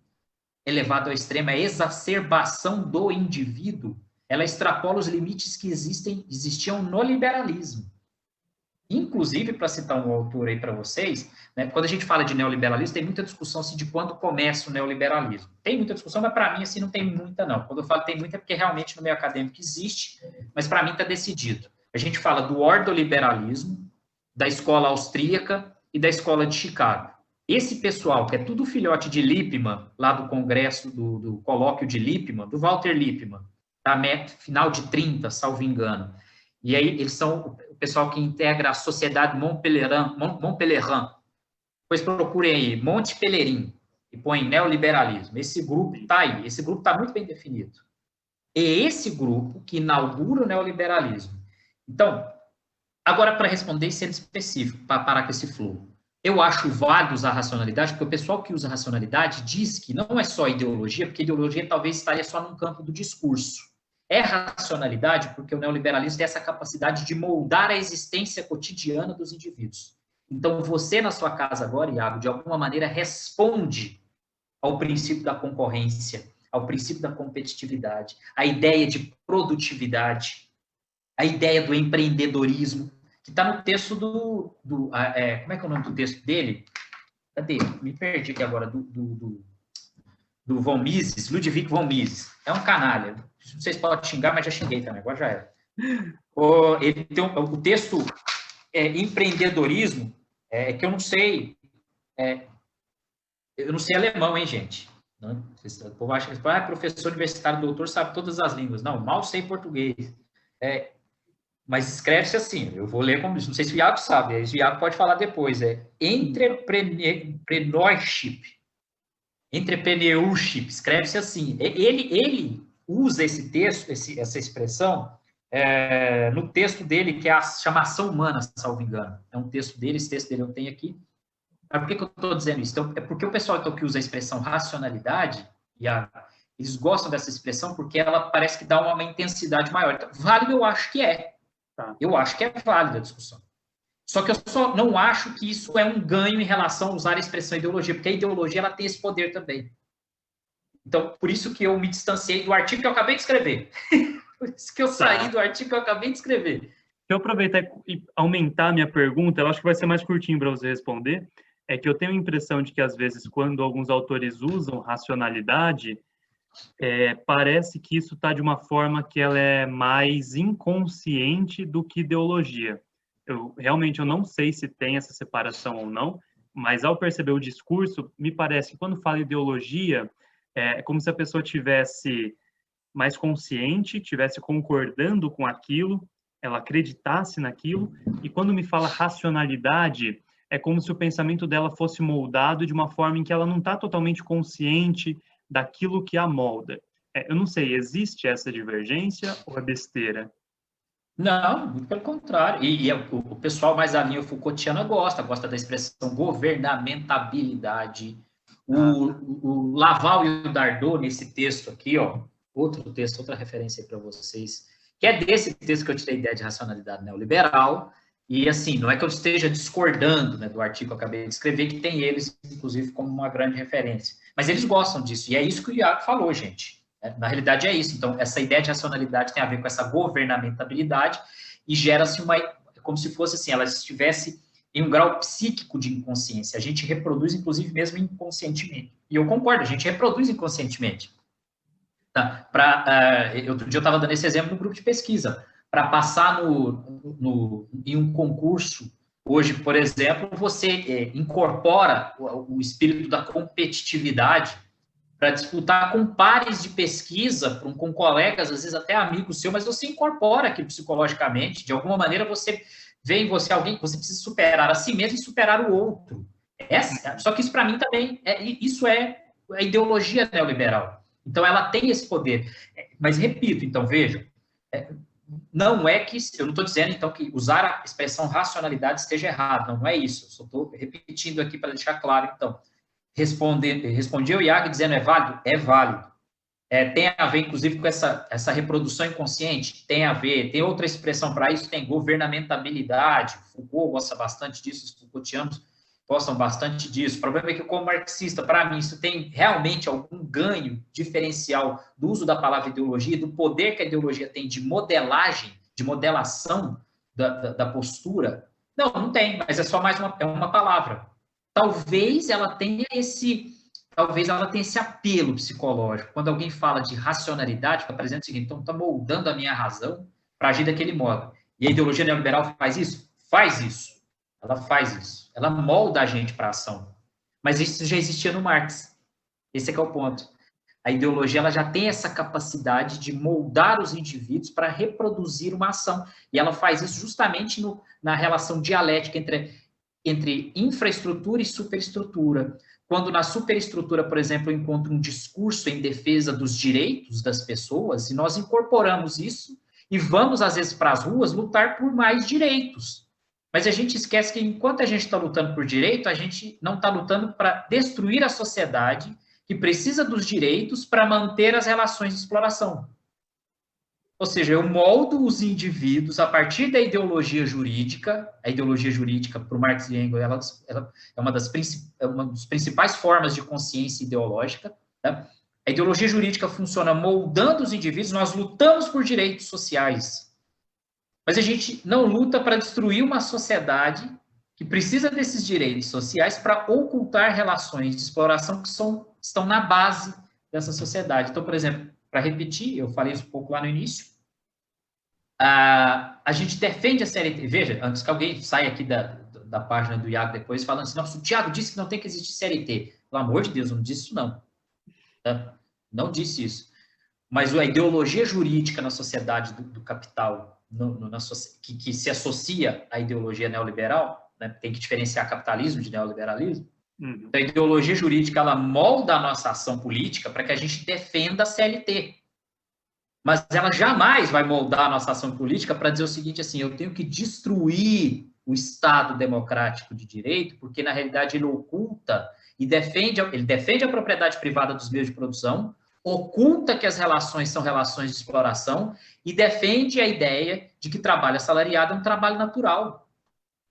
Speaker 2: elevada ao extremo, a exacerbação do indivíduo, ela extrapola os limites que existiam no liberalismo. Inclusive, para citar um autor aí para vocês, né, quando a gente fala de neoliberalismo, tem muita discussão assim, de quando começa o neoliberalismo. Tem muita discussão, mas para mim assim, não tem muita, não. Quando eu falo tem muita, é porque realmente no meio acadêmico existe, mas para mim está decidido. A gente fala do ordoliberalismo, da escola austríaca e da escola de Chicago. Esse pessoal, que é tudo filhote de Lippmann, lá do congresso, do colóquio de Lippmann, do Walter Lippmann, da final de 30, salvo engano. E aí eles são o pessoal que integra a Sociedade Montpellerin. Depois procurem aí, Monte Pelerin, e põe neoliberalismo. Esse grupo está aí, esse grupo está muito bem definido. é esse grupo que inaugura o neoliberalismo. Então, agora para responder sendo específico, para parar com esse flow, eu acho válido usar a racionalidade, porque o pessoal que usa a racionalidade diz que não é só ideologia, porque ideologia talvez estaria só num campo do discurso. É racionalidade porque o neoliberalismo tem essa capacidade de moldar a existência cotidiana dos indivíduos. Então, você na sua casa agora, Iago, de alguma maneira responde ao princípio da concorrência, ao princípio da competitividade, à ideia de produtividade, a ideia do empreendedorismo, que está no texto como é que é o nome do texto dele? Cadê? Me perdi aqui agora, do von Mises, Ludwig von Mises. É um canalha. Não sei se pode xingar, mas já xinguei também, agora já era. Ele tem o texto empreendedorismo, que eu não sei alemão, hein, gente? O povo acha que professor universitário, doutor, sabe todas as línguas. Não, mal sei português. Mas escreve-se assim, eu vou ler como isso, não sei se o Iago sabe, o Iago pode falar depois, entrepreneurship, escreve-se assim. Ele usa esse texto, essa expressão, no texto dele, que é a chamação humana, salvo engano. É um texto dele, esse texto dele eu tenho aqui. Mas por que eu estou dizendo isso? Então, é porque o pessoal então, que usa a expressão racionalidade, eles gostam dessa expressão porque ela parece que dá uma intensidade maior. Então, válido eu acho que é. Eu acho que é válida a discussão. Só que eu só não acho que isso é um ganho em relação a usar a expressão ideologia, porque a ideologia ela tem esse poder também. Então, por isso que eu me distanciei do artigo que eu acabei de escrever. Por isso que eu saí do artigo que eu acabei de escrever.
Speaker 1: Se eu aproveitar e aumentar a minha pergunta, eu acho que vai ser mais curtinho para você responder, é que eu tenho a impressão de que, às vezes, quando alguns autores usam racionalidade, parece que isso está de uma forma que ela é mais inconsciente do que ideologia. Realmente eu não sei se tem essa separação ou não, mas ao perceber o discurso, me parece que quando fala ideologia, é como se a pessoa tivesse mais consciente, tivesse concordando com aquilo, ela acreditasse naquilo, e quando me fala racionalidade, é como se o pensamento dela fosse moldado de uma forma em que ela não está totalmente consciente daquilo que a molda. Eu não sei, existe essa divergência ou é besteira?
Speaker 2: Não, muito pelo contrário. O pessoal mais da linha Foucaultiana gosta da expressão governamentabilidade. O Laval e o Dardot, nesse texto aqui, outro texto, outra referência aí para vocês, que é desse texto que eu tirei a ideia de racionalidade neoliberal, e assim, não é que eu esteja discordando, né, do artigo que eu acabei de escrever, que tem eles, inclusive, como uma grande referência. Mas eles gostam disso, e é isso que o Iago falou, gente. Na realidade é isso. Então, essa ideia de racionalidade tem a ver com essa governamentabilidade e gera-se como se fosse assim, ela estivesse em um grau psíquico de inconsciência. A gente reproduz, inclusive, mesmo inconscientemente. E eu concordo, a gente reproduz inconscientemente. Tá? Outro dia eu estava dando esse exemplo no grupo de pesquisa. Para passar em um concurso, hoje, por exemplo, você incorpora o espírito da competitividade para disputar com pares de pesquisa, com colegas, às vezes até amigos seus, mas você incorpora aquilo psicologicamente, de alguma maneira você vê em você alguém que você precisa superar a si mesmo e superar o outro. Só que isso para mim também, isso é a ideologia neoliberal. Então ela tem esse poder. Mas repito, então vejam, não é que, eu não estou dizendo então que usar a expressão racionalidade esteja errado, não é isso, eu só estou repetindo aqui para deixar claro, então. Respondi ao Iago dizendo é válido? É válido. Tem a ver, inclusive, com essa reprodução inconsciente? Tem a ver. Tem outra expressão para isso? Tem governamentabilidade. Foucault gosta bastante disso, os Foucaultianos gostam bastante disso. O problema é que, como marxista, para mim, isso tem realmente algum ganho diferencial do uso da palavra ideologia, do poder que a ideologia tem de modelagem, de modelação da postura? Não tem, mas é só mais uma palavra. Talvez ela tenha esse apelo psicológico. Quando alguém fala de racionalidade, fica presente o seguinte, então está moldando a minha razão para agir daquele modo. E a ideologia neoliberal faz isso? Faz isso. Ela faz isso. Ela molda a gente para a ação. Mas isso já existia no Marx. Esse é que é o ponto. A ideologia ela já tem essa capacidade de moldar os indivíduos para reproduzir uma ação. E ela faz isso justamente na relação dialética entre infraestrutura e superestrutura. quando na superestrutura, por exemplo, eu encontro um discurso em defesa dos direitos das pessoas, e nós incorporamos isso e vamos, às vezes, para as ruas lutar por mais direitos. Mas a gente esquece que, enquanto a gente está lutando por direito, a gente não está lutando para destruir a sociedade que precisa dos direitos para manter as relações de exploração. Ou seja, eu moldo os indivíduos a partir da ideologia jurídica. A ideologia jurídica, para o Marx e Engels, ela é uma das principais formas de consciência ideológica. Tá? A ideologia jurídica funciona moldando os indivíduos, nós lutamos por direitos sociais. Mas a gente não luta para destruir uma sociedade que precisa desses direitos sociais para ocultar relações de exploração que estão na base dessa sociedade. Então, por exemplo, para repetir, eu falei isso um pouco lá no início, a gente defende a CLT. Veja, antes que alguém saia aqui da página do Iago depois falando assim, nossa, o Thiago disse que não tem que existir CLT. Pelo amor de Deus, eu não disse isso não. Tá? Não disse isso. Mas a ideologia jurídica na sociedade do capital, que se associa à ideologia neoliberal, né, tem que diferenciar capitalismo de neoliberalismo. Então, a ideologia jurídica, ela molda a nossa ação política para que a gente defenda a CLT. Mas ela jamais vai moldar a nossa ação política para dizer o seguinte, assim, eu tenho que destruir o Estado democrático de direito, porque, na realidade, ele oculta e defende a propriedade privada dos meios de produção, oculta que as relações são relações de exploração e defende a ideia de que trabalho assalariado é um trabalho natural,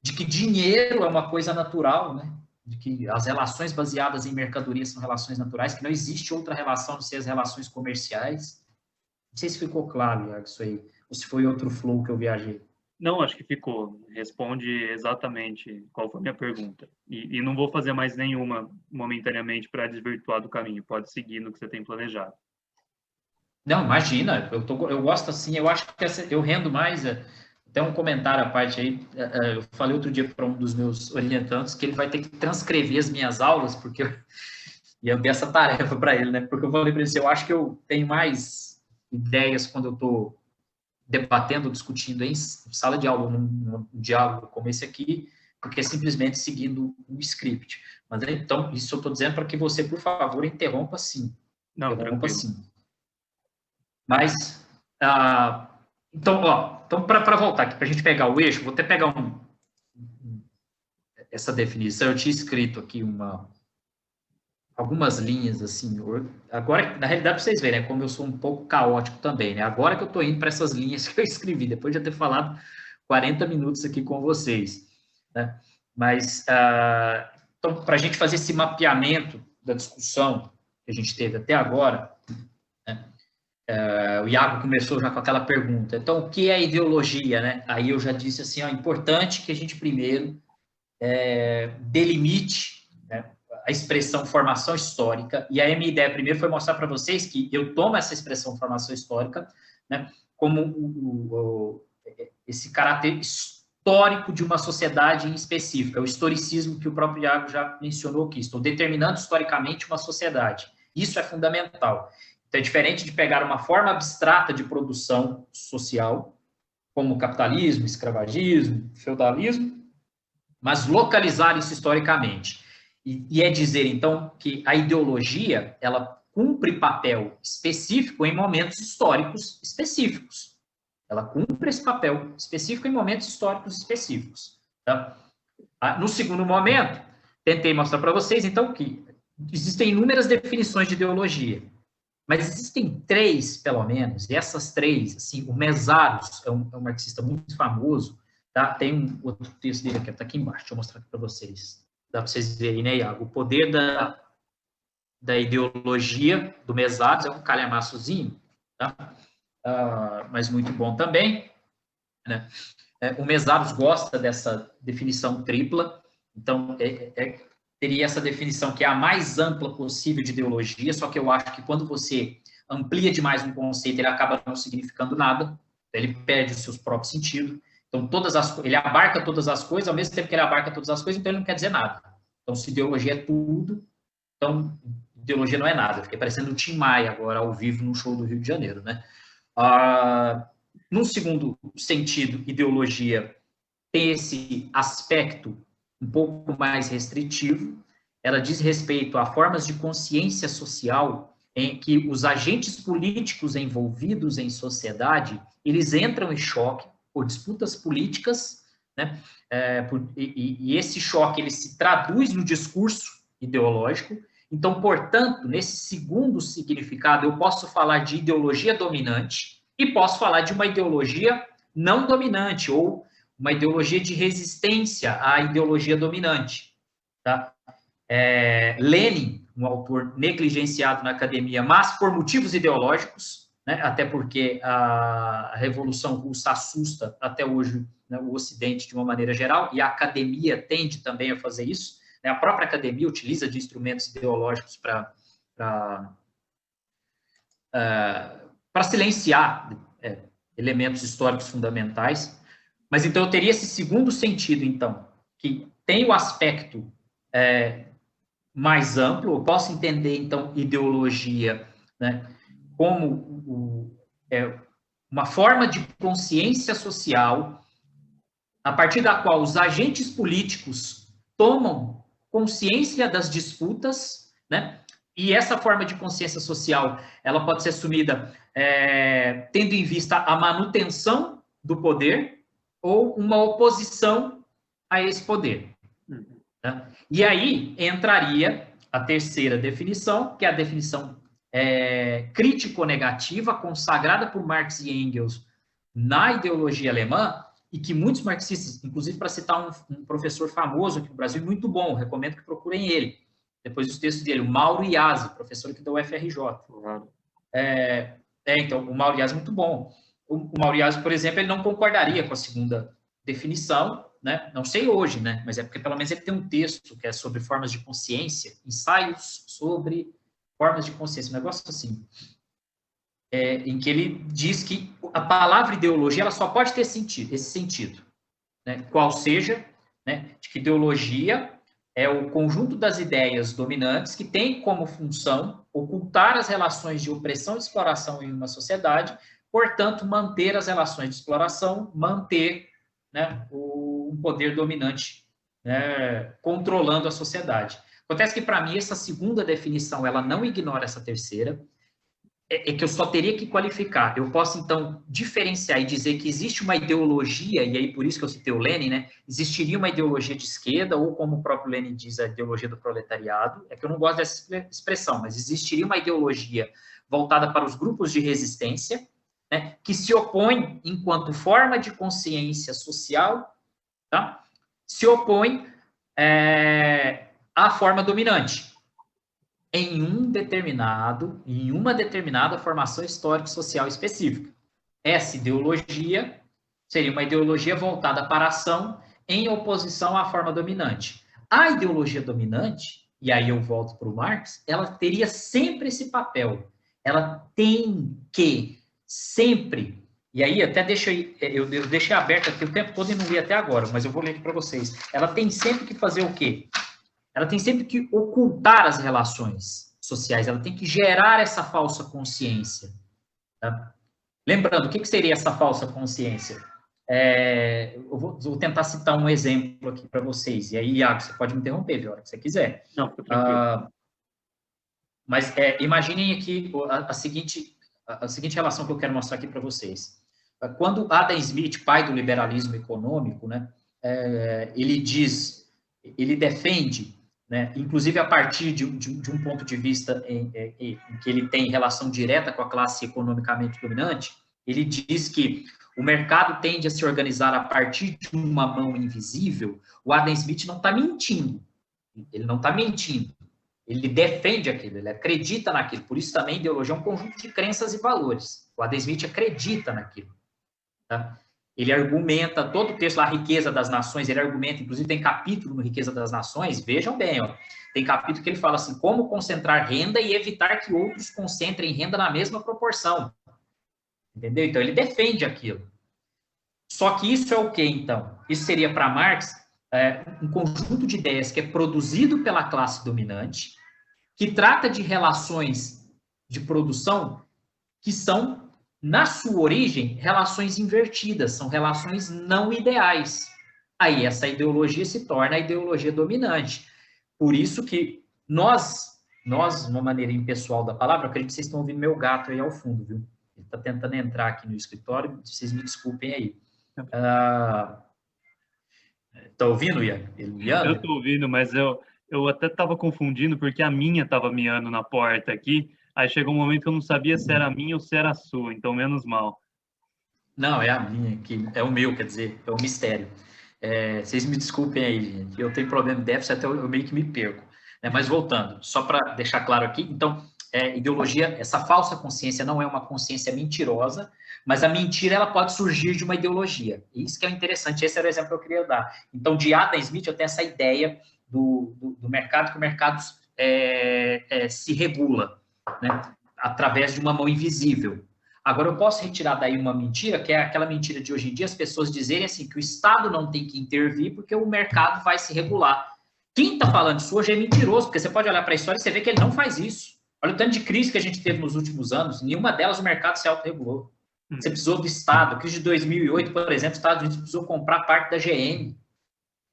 Speaker 2: de que dinheiro é uma coisa natural, né? De que as relações baseadas em mercadorias são relações naturais, que não existe outra relação a não ser as relações comerciais. Não sei se ficou claro, Iago, isso aí, ou se foi outro flow que eu viajei.
Speaker 1: Não, acho que ficou. Responde exatamente qual foi a minha pergunta. E não vou fazer mais nenhuma momentaneamente para desvirtuar do caminho. Pode seguir no que você tem planejado.
Speaker 2: Não, imagina. Eu gosto assim, eu acho que eu rendo mais. Até um comentário à parte aí. Eu falei outro dia para um dos meus orientantes que ele vai ter que transcrever as minhas aulas, porque eu ia ver essa tarefa para ele, né? Porque eu falei para ele assim, eu acho que eu tenho mais ideias quando eu estou debatendo, discutindo em sala de aula, num diálogo como esse aqui, porque simplesmente seguindo um script. Mas então, isso eu estou dizendo para que você, por favor, interrompa sim.
Speaker 1: Não,
Speaker 2: interrompa
Speaker 1: tranquilo.
Speaker 2: sim. Mas, então para voltar aqui, para a gente pegar o eixo, vou até pegar essa definição, eu tinha escrito aqui algumas linhas, assim, agora, na realidade, para vocês verem, né, como eu sou um pouco caótico também, né, agora que eu estou indo para essas linhas que eu escrevi, depois de eu ter falado 40 minutos aqui com vocês, né, mas, então, para a gente fazer esse mapeamento da discussão que a gente teve até agora, né, o Iago começou já com aquela pergunta, então, o que é ideologia, né, aí eu já disse assim, ó, é importante que a gente primeiro delimite, né, a expressão formação histórica, e a minha ideia primeiro foi mostrar para vocês que eu tomo essa expressão formação histórica, né, como esse caráter histórico de uma sociedade em específico, é o historicismo que o próprio Iago já mencionou aqui, estou determinando historicamente uma sociedade, isso é fundamental. Então, é diferente de pegar uma forma abstrata de produção social, como capitalismo, escravagismo, feudalismo, mas localizar isso historicamente. E é dizer, então, que a ideologia, ela cumpre papel específico em momentos históricos específicos. Ela cumpre esse papel específico em momentos históricos específicos. Tá? No segundo momento, tentei mostrar para vocês, então, que existem inúmeras definições de ideologia, mas existem três, pelo menos, e essas três, assim, o Mésaros é um marxista muito famoso, tá? Tem um outro texto dele que está aqui embaixo, deixa eu mostrar aqui para vocês. Dá para vocês verem, né, Iago? O poder da ideologia do Mésaros é um calhamaçozinho, tá? Mas muito bom também, né? O Mésaros gosta dessa definição tripla, então teria essa definição que é a mais ampla possível de ideologia, só que eu acho que quando você amplia demais um conceito, ele acaba não significando nada, ele perde os seus próprios sentidos. Então, ele abarca todas as coisas, ao mesmo tempo que ele abarca todas as coisas, então ele não quer dizer nada. Então, se ideologia é tudo, então ideologia não é nada. Eu fiquei parecendo o Tim Maia agora, ao vivo, num show do Rio de Janeiro, né? Num segundo sentido, ideologia tem esse aspecto um pouco mais restritivo, ela diz respeito a formas de consciência social em que os agentes políticos envolvidos em sociedade, eles entram em choque por disputas políticas, né? E esse choque ele se traduz no discurso ideológico. Então, portanto, nesse segundo significado, eu posso falar de ideologia dominante e posso falar de uma ideologia não dominante, ou uma ideologia de resistência à ideologia dominante. Tá? Lenin, um autor negligenciado na academia, mas por motivos ideológicos, né, até porque a Revolução Russa assusta até hoje, né, o Ocidente de uma maneira geral, e a academia tende também a fazer isso, né, a própria academia utiliza de instrumentos ideológicos para silenciar elementos históricos fundamentais. Mas então eu teria esse segundo sentido, então, que tem o aspecto mais amplo. Eu posso entender, então, ideologia, né, como uma forma de consciência social a partir da qual os agentes políticos tomam consciência das disputas, né? E essa forma de consciência social, ela pode ser assumida tendo em vista a manutenção do poder ou uma oposição a esse poder. Né? E aí entraria a terceira definição, que é a definição crítico-negativa, consagrada por Marx e Engels na ideologia alemã, e que muitos marxistas, inclusive para citar um professor famoso aqui no Brasil, muito bom, recomendo que procurem ele, depois dos textos dele, o Mauro Iazzi, professor aqui da UFRJ. Então, o Mauro Iazzi é muito bom. O Mauro Iazzi, por exemplo, ele não concordaria com a segunda definição, né? Não sei hoje, né? Mas é porque pelo menos ele tem um texto que é sobre formas de consciência, ensaios sobre formas de consciência, um negócio assim, em que ele diz que a palavra ideologia ela só pode ter esse sentido, né? Qual seja, né, de que ideologia é o conjunto das ideias dominantes que tem como função ocultar as relações de opressão e exploração em uma sociedade, portanto, manter as relações de exploração, manter, né, um poder dominante, né, controlando a sociedade. Acontece que, para mim, essa segunda definição, ela não ignora essa terceira, que eu só teria que qualificar. Eu posso, então, diferenciar e dizer que existe uma ideologia, e aí por isso que eu citei o Lenin, né? Existiria uma ideologia de esquerda, ou como o próprio Lenin diz, a ideologia do proletariado. É que eu não gosto dessa expressão, mas existiria uma ideologia voltada para os grupos de resistência, né? Que se opõe, enquanto forma de consciência social, tá? Se opõe à forma dominante em uma determinada formação histórico-social específica. Essa ideologia seria uma ideologia voltada para a ação em oposição à forma dominante. A ideologia dominante, e aí eu volto para o Marx, ela teria sempre esse papel. Ela tem que sempre, e aí até eu deixei aberto aqui o tempo todo e não li até agora, mas eu vou ler aqui para vocês. Ela tem sempre que fazer o quê? Ela tem sempre que ocultar as relações sociais, ela tem que gerar essa falsa consciência. Tá? Lembrando, o que seria essa falsa consciência? Eu vou tentar citar um exemplo aqui para vocês, e aí, Iago, você pode me interromper, viu, a hora que você quiser.
Speaker 1: Não, fica tranquilo.
Speaker 2: Mas imaginem aqui a seguinte relação que eu quero mostrar aqui para vocês. Quando Adam Smith, pai do liberalismo econômico, né, ele defende, né, inclusive a partir de um ponto de vista em que ele tem relação direta com a classe economicamente dominante, ele diz que o mercado tende a se organizar a partir de uma mão invisível. O Adam Smith não está mentindo. Ele não está mentindo. Ele defende aquilo, ele acredita naquilo. Por isso também ideologia é um conjunto de crenças e valores. O Adam Smith acredita naquilo. Tá? Ele argumenta, todo o texto lá, Riqueza das Nações, ele argumenta, inclusive tem capítulo no Riqueza das Nações, vejam bem, ó, tem capítulo que ele fala assim, como concentrar renda e evitar que outros concentrem renda na mesma proporção. Entendeu? Então, ele defende aquilo. Só que isso é o quê, então? Isso seria, para Marx, um conjunto de ideias que é produzido pela classe dominante, que trata de relações de produção que são, na sua origem, relações invertidas, são relações não ideais. Aí essa ideologia se torna a ideologia dominante. Por isso que nós, de uma maneira impessoal da palavra, eu acredito que vocês estão ouvindo meu gato aí ao fundo, viu? Ele está tentando entrar aqui no escritório, vocês me desculpem aí. Tá ouvindo, Ian? Ele miando?
Speaker 1: Eu tô ouvindo, mas eu até estava confundindo, porque a minha estava miando na porta aqui, aí chegou um momento que eu não sabia se era a minha ou se era a sua, então menos mal.
Speaker 2: Não, é a minha, que é o meu, quer dizer, é um mistério. Vocês me desculpem aí, gente, eu tenho problema de déficit, até eu meio que me perco. Né? Mas voltando, só para deixar claro aqui, então, ideologia, essa falsa consciência não é uma consciência mentirosa, mas a mentira ela pode surgir de uma ideologia. Isso que é interessante, esse era o exemplo que eu queria dar. Então, de Adam Smith, eu tenho essa ideia do mercado, que o mercado se regula, né? Através de uma mão invisível. Agora, eu posso retirar daí uma mentira, que é aquela mentira de hoje em dia, as pessoas dizerem assim, que o Estado não tem que intervir porque o mercado vai se regular. Quem está falando isso hoje é mentiroso, porque você pode olhar para a história e você vê que ele não faz isso. Olha o tanto de crise que a gente teve nos últimos anos, nenhuma delas o mercado se autorregulou. Você precisou do Estado. A crise de 2008, por exemplo, os Estados Unidos precisou comprar parte da GM.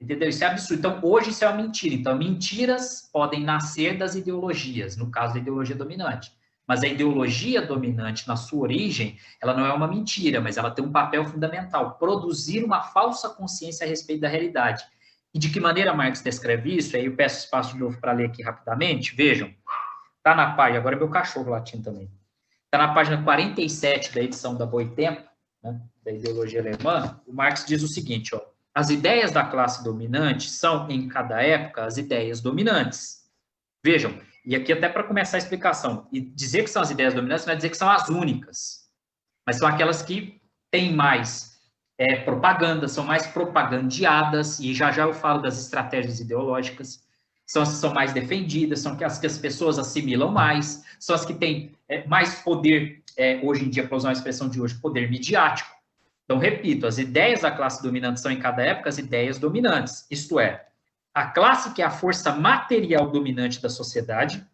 Speaker 2: Entendeu? Isso é absurdo. Então, hoje isso é uma mentira. Então, mentiras podem nascer das ideologias, no caso da ideologia dominante. Mas a ideologia dominante, na sua origem, ela não é uma mentira, mas ela tem um papel fundamental, produzir uma falsa consciência a respeito da realidade. E de que maneira Marx descreve isso? Aí eu peço espaço de novo para ler aqui rapidamente. Vejam, está na página, agora é meu cachorro latindo também. Está na página 47 da edição da Boitempo, né, da ideologia alemã, o Marx diz o seguinte, ó, as ideias da classe dominante são, em cada época, as ideias dominantes. Vejam, e aqui até para começar a explicação, e dizer que são as ideias dominantes não é dizer que são as únicas, mas são aquelas que têm mais propaganda, são mais propagandeadas, e já eu falo das estratégias ideológicas, são as que são mais defendidas, são as que as pessoas assimilam mais, são as que têm mais poder, hoje em dia, para usar uma expressão de hoje, poder midiático. Então, repito, as ideias da classe dominante são, em cada época, as ideias dominantes, isto é, a classe que é a força material dominante da sociedade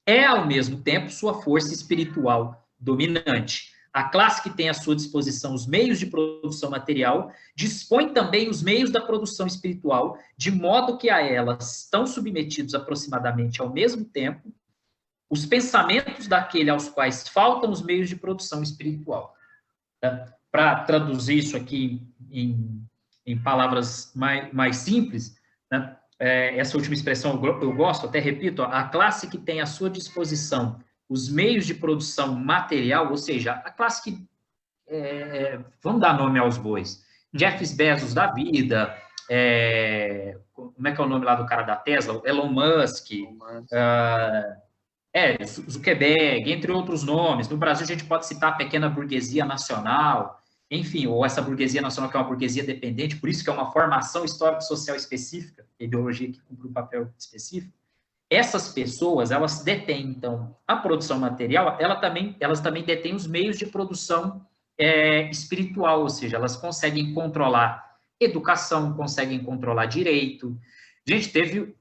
Speaker 2: é, ao mesmo tempo, sua força espiritual dominante. A classe que tem à sua disposição os meios de produção material dispõe também os meios da produção espiritual, de modo que a elas estão submetidos aproximadamente ao mesmo tempo os pensamentos daquele aos quais faltam os meios de produção espiritual. Para traduzir isso aqui em palavras mais simples, né? Essa última expressão eu gosto, até repito, a classe que tem à sua disposição os meios de produção material, ou seja, a classe que, vamos dar nome aos bois, Jeff Bezos da vida, como é que é o nome lá do cara da Tesla? Elon Musk, Zuckerberg, entre outros nomes. No Brasil, a gente pode citar a pequena burguesia nacional, enfim, ou essa burguesia nacional que é uma burguesia dependente, por isso que é uma formação histórico-social específica, a ideologia que cumpre um papel específico. Essas pessoas, elas detêm, então, a produção material, elas também detêm os meios de produção espiritual, ou seja, elas conseguem controlar educação, conseguem controlar direito. A gente teve,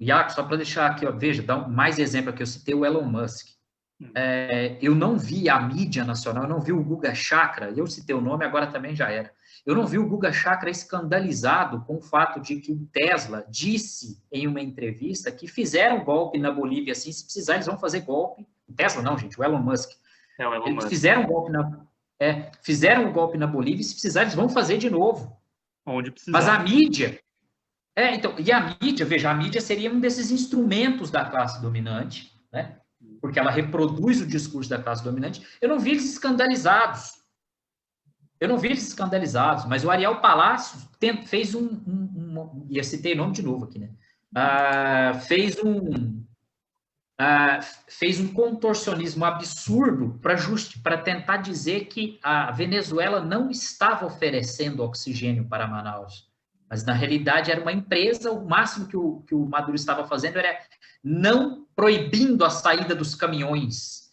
Speaker 2: Iaco, só para deixar aqui, ó, veja, dá mais exemplo aqui, eu citei o Elon Musk. Eu não vi a mídia nacional, eu não vi o Guga Chakra, eu citei o nome, agora também já era. Eu não vi o Guga Chakra escandalizado com o fato de que o Tesla disse em uma entrevista que fizeram golpe na Bolívia, assim, se precisar eles vão fazer golpe. O Tesla não, gente, o Elon Musk.
Speaker 1: O Elon Musk.
Speaker 2: Fizeram um golpe na Bolívia e se precisar eles vão fazer de novo.
Speaker 1: Onde precisar.
Speaker 2: Mas a mídia... e a mídia, veja, a mídia seria um desses instrumentos da classe dominante, né? Porque ela reproduz o discurso da classe dominante. Eu não vi eles escandalizados. Mas o Ariel Palácio fez e eu citei o nome de novo aqui, né? Fez um contorcionismo absurdo para tentar dizer que a Venezuela não estava oferecendo oxigênio para Manaus. Mas, na realidade, era uma empresa, o máximo que o Maduro estava fazendo era não proibindo a saída dos caminhões.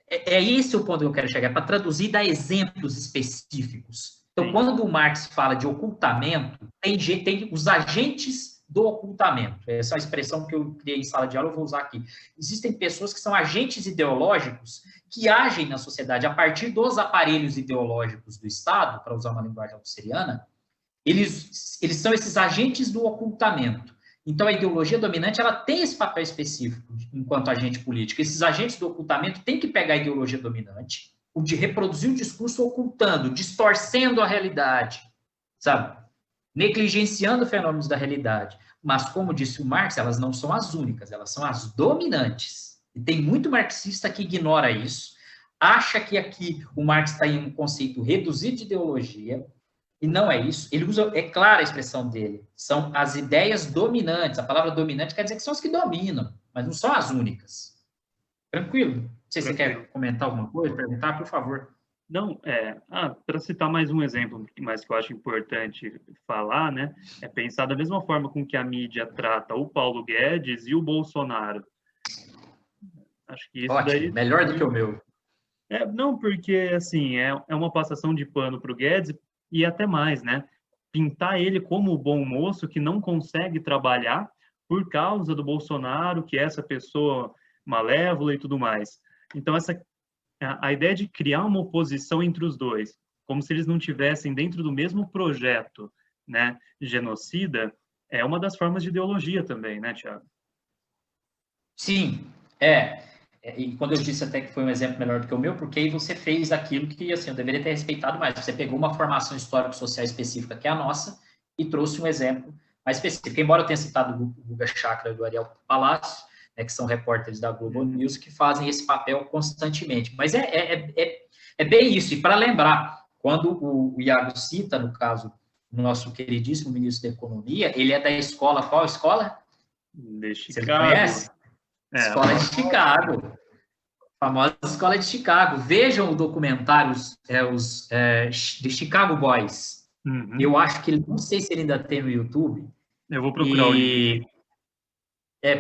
Speaker 2: Esse o ponto que eu quero chegar, para traduzir e dar exemplos específicos. Então, quando o Marx fala de ocultamento, tem os agentes do ocultamento. Essa é a expressão que eu criei em sala de aula, eu vou usar aqui. Existem pessoas que são agentes ideológicos que agem na sociedade a partir dos aparelhos ideológicos do Estado, para usar uma linguagem altusseriana. Eles são esses agentes do ocultamento. Então, a ideologia dominante ela tem esse papel específico enquanto agente político. Esses agentes do ocultamento têm que pegar a ideologia dominante, o de reproduzir o discurso ocultando, distorcendo a realidade, sabe? Negligenciando fenômenos da realidade. Mas, como disse o Marx, elas não são as únicas, elas são as dominantes. E tem muito marxista que ignora isso, acha que aqui o Marx está em um conceito reduzido de ideologia, e não é isso. Ele usa, é clara a expressão dele, são as ideias dominantes. A palavra dominante quer dizer que são as que dominam, mas não são as únicas. Tranquilo? Não sei se você quer comentar alguma coisa, perguntar, por favor.
Speaker 1: Não, para citar mais um exemplo, mas que eu acho importante falar, né, é pensar da mesma forma com que a mídia trata o Paulo Guedes e o Bolsonaro. Acho que isso
Speaker 2: ótimo,
Speaker 1: daí...
Speaker 2: melhor do que o meu.
Speaker 1: Não, porque, assim, é uma passação de pano para o Guedes e até mais, né? Pintar ele como o bom moço que não consegue trabalhar por causa do Bolsonaro, que é essa pessoa malévola e tudo mais. Então, a ideia de criar uma oposição entre os dois, como se eles não tivessem dentro do mesmo projeto, né, genocida, é uma das formas de ideologia também, né, Thiago?
Speaker 2: Sim, e quando eu disse até que foi um exemplo melhor do que o meu, porque aí você fez aquilo que, assim, eu deveria ter respeitado mais. Você pegou uma formação histórico-social específica, que é a nossa, e trouxe um exemplo mais específico. Embora eu tenha citado o Guga Chakra e o Ariel Palácio, né, que são repórteres da Globo News, que fazem esse papel constantemente. Mas é bem isso. E para lembrar, quando o Iago cita, no caso, o nosso queridíssimo ministro da Economia, ele é da escola, qual escola?
Speaker 1: De Chicago.
Speaker 2: Você conhece? Escola de Chicago. A famosa Escola de Chicago. Vejam o documentário de Chicago Boys.
Speaker 1: Uhum.
Speaker 2: Eu acho que não sei se ele ainda tem no YouTube.
Speaker 1: Eu vou procurar o link.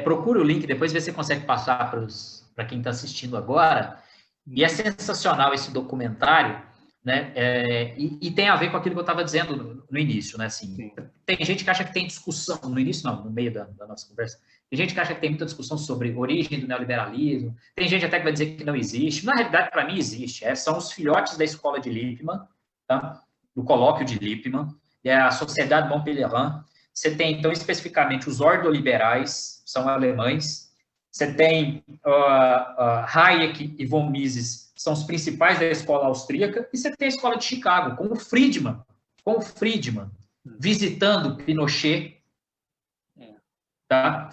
Speaker 2: Procura o link, depois vê se você consegue passar para quem está assistindo agora. E é sensacional esse documentário, né? E tem a ver com aquilo que eu estava dizendo no início, né? Assim, tem gente que acha que tem discussão, no início não, no meio da nossa conversa, tem gente que acha que tem muita discussão sobre origem do neoliberalismo, tem gente até que vai dizer que não existe. Na realidade, para mim, existe. São os filhotes da escola de Lippmann, tá? Do colóquio de Lippmann, é a Sociedade Montpellier. Você tem, então, especificamente, os ordoliberais, são alemães. Você tem Hayek e von Mises, são os principais da escola austríaca. E você tem a escola de Chicago, com o Friedman, visitando Pinochet. Tá?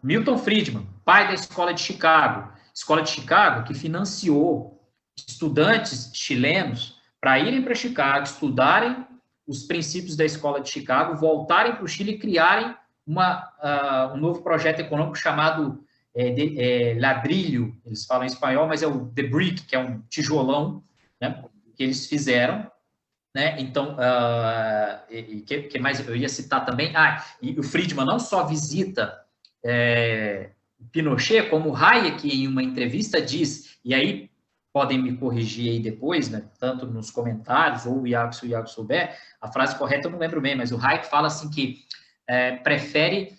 Speaker 2: Milton Friedman, pai da escola de Chicago. Escola de Chicago que financiou estudantes chilenos para irem para Chicago, estudarem os princípios da escola de Chicago, voltarem para o Chile e criarem um novo projeto econômico chamado ladrilho, eles falam em espanhol, mas é o The Brick, que é um tijolão, né, que eles fizeram. Né? Então, que mais eu ia citar também? E o Friedman não só visita Pinochet, como Hayek, em uma entrevista, diz, e aí podem me corrigir aí depois, né? Tanto nos comentários, ou o Iago, se o Iago souber, a frase correta eu não lembro bem, mas o Hayek fala assim que prefere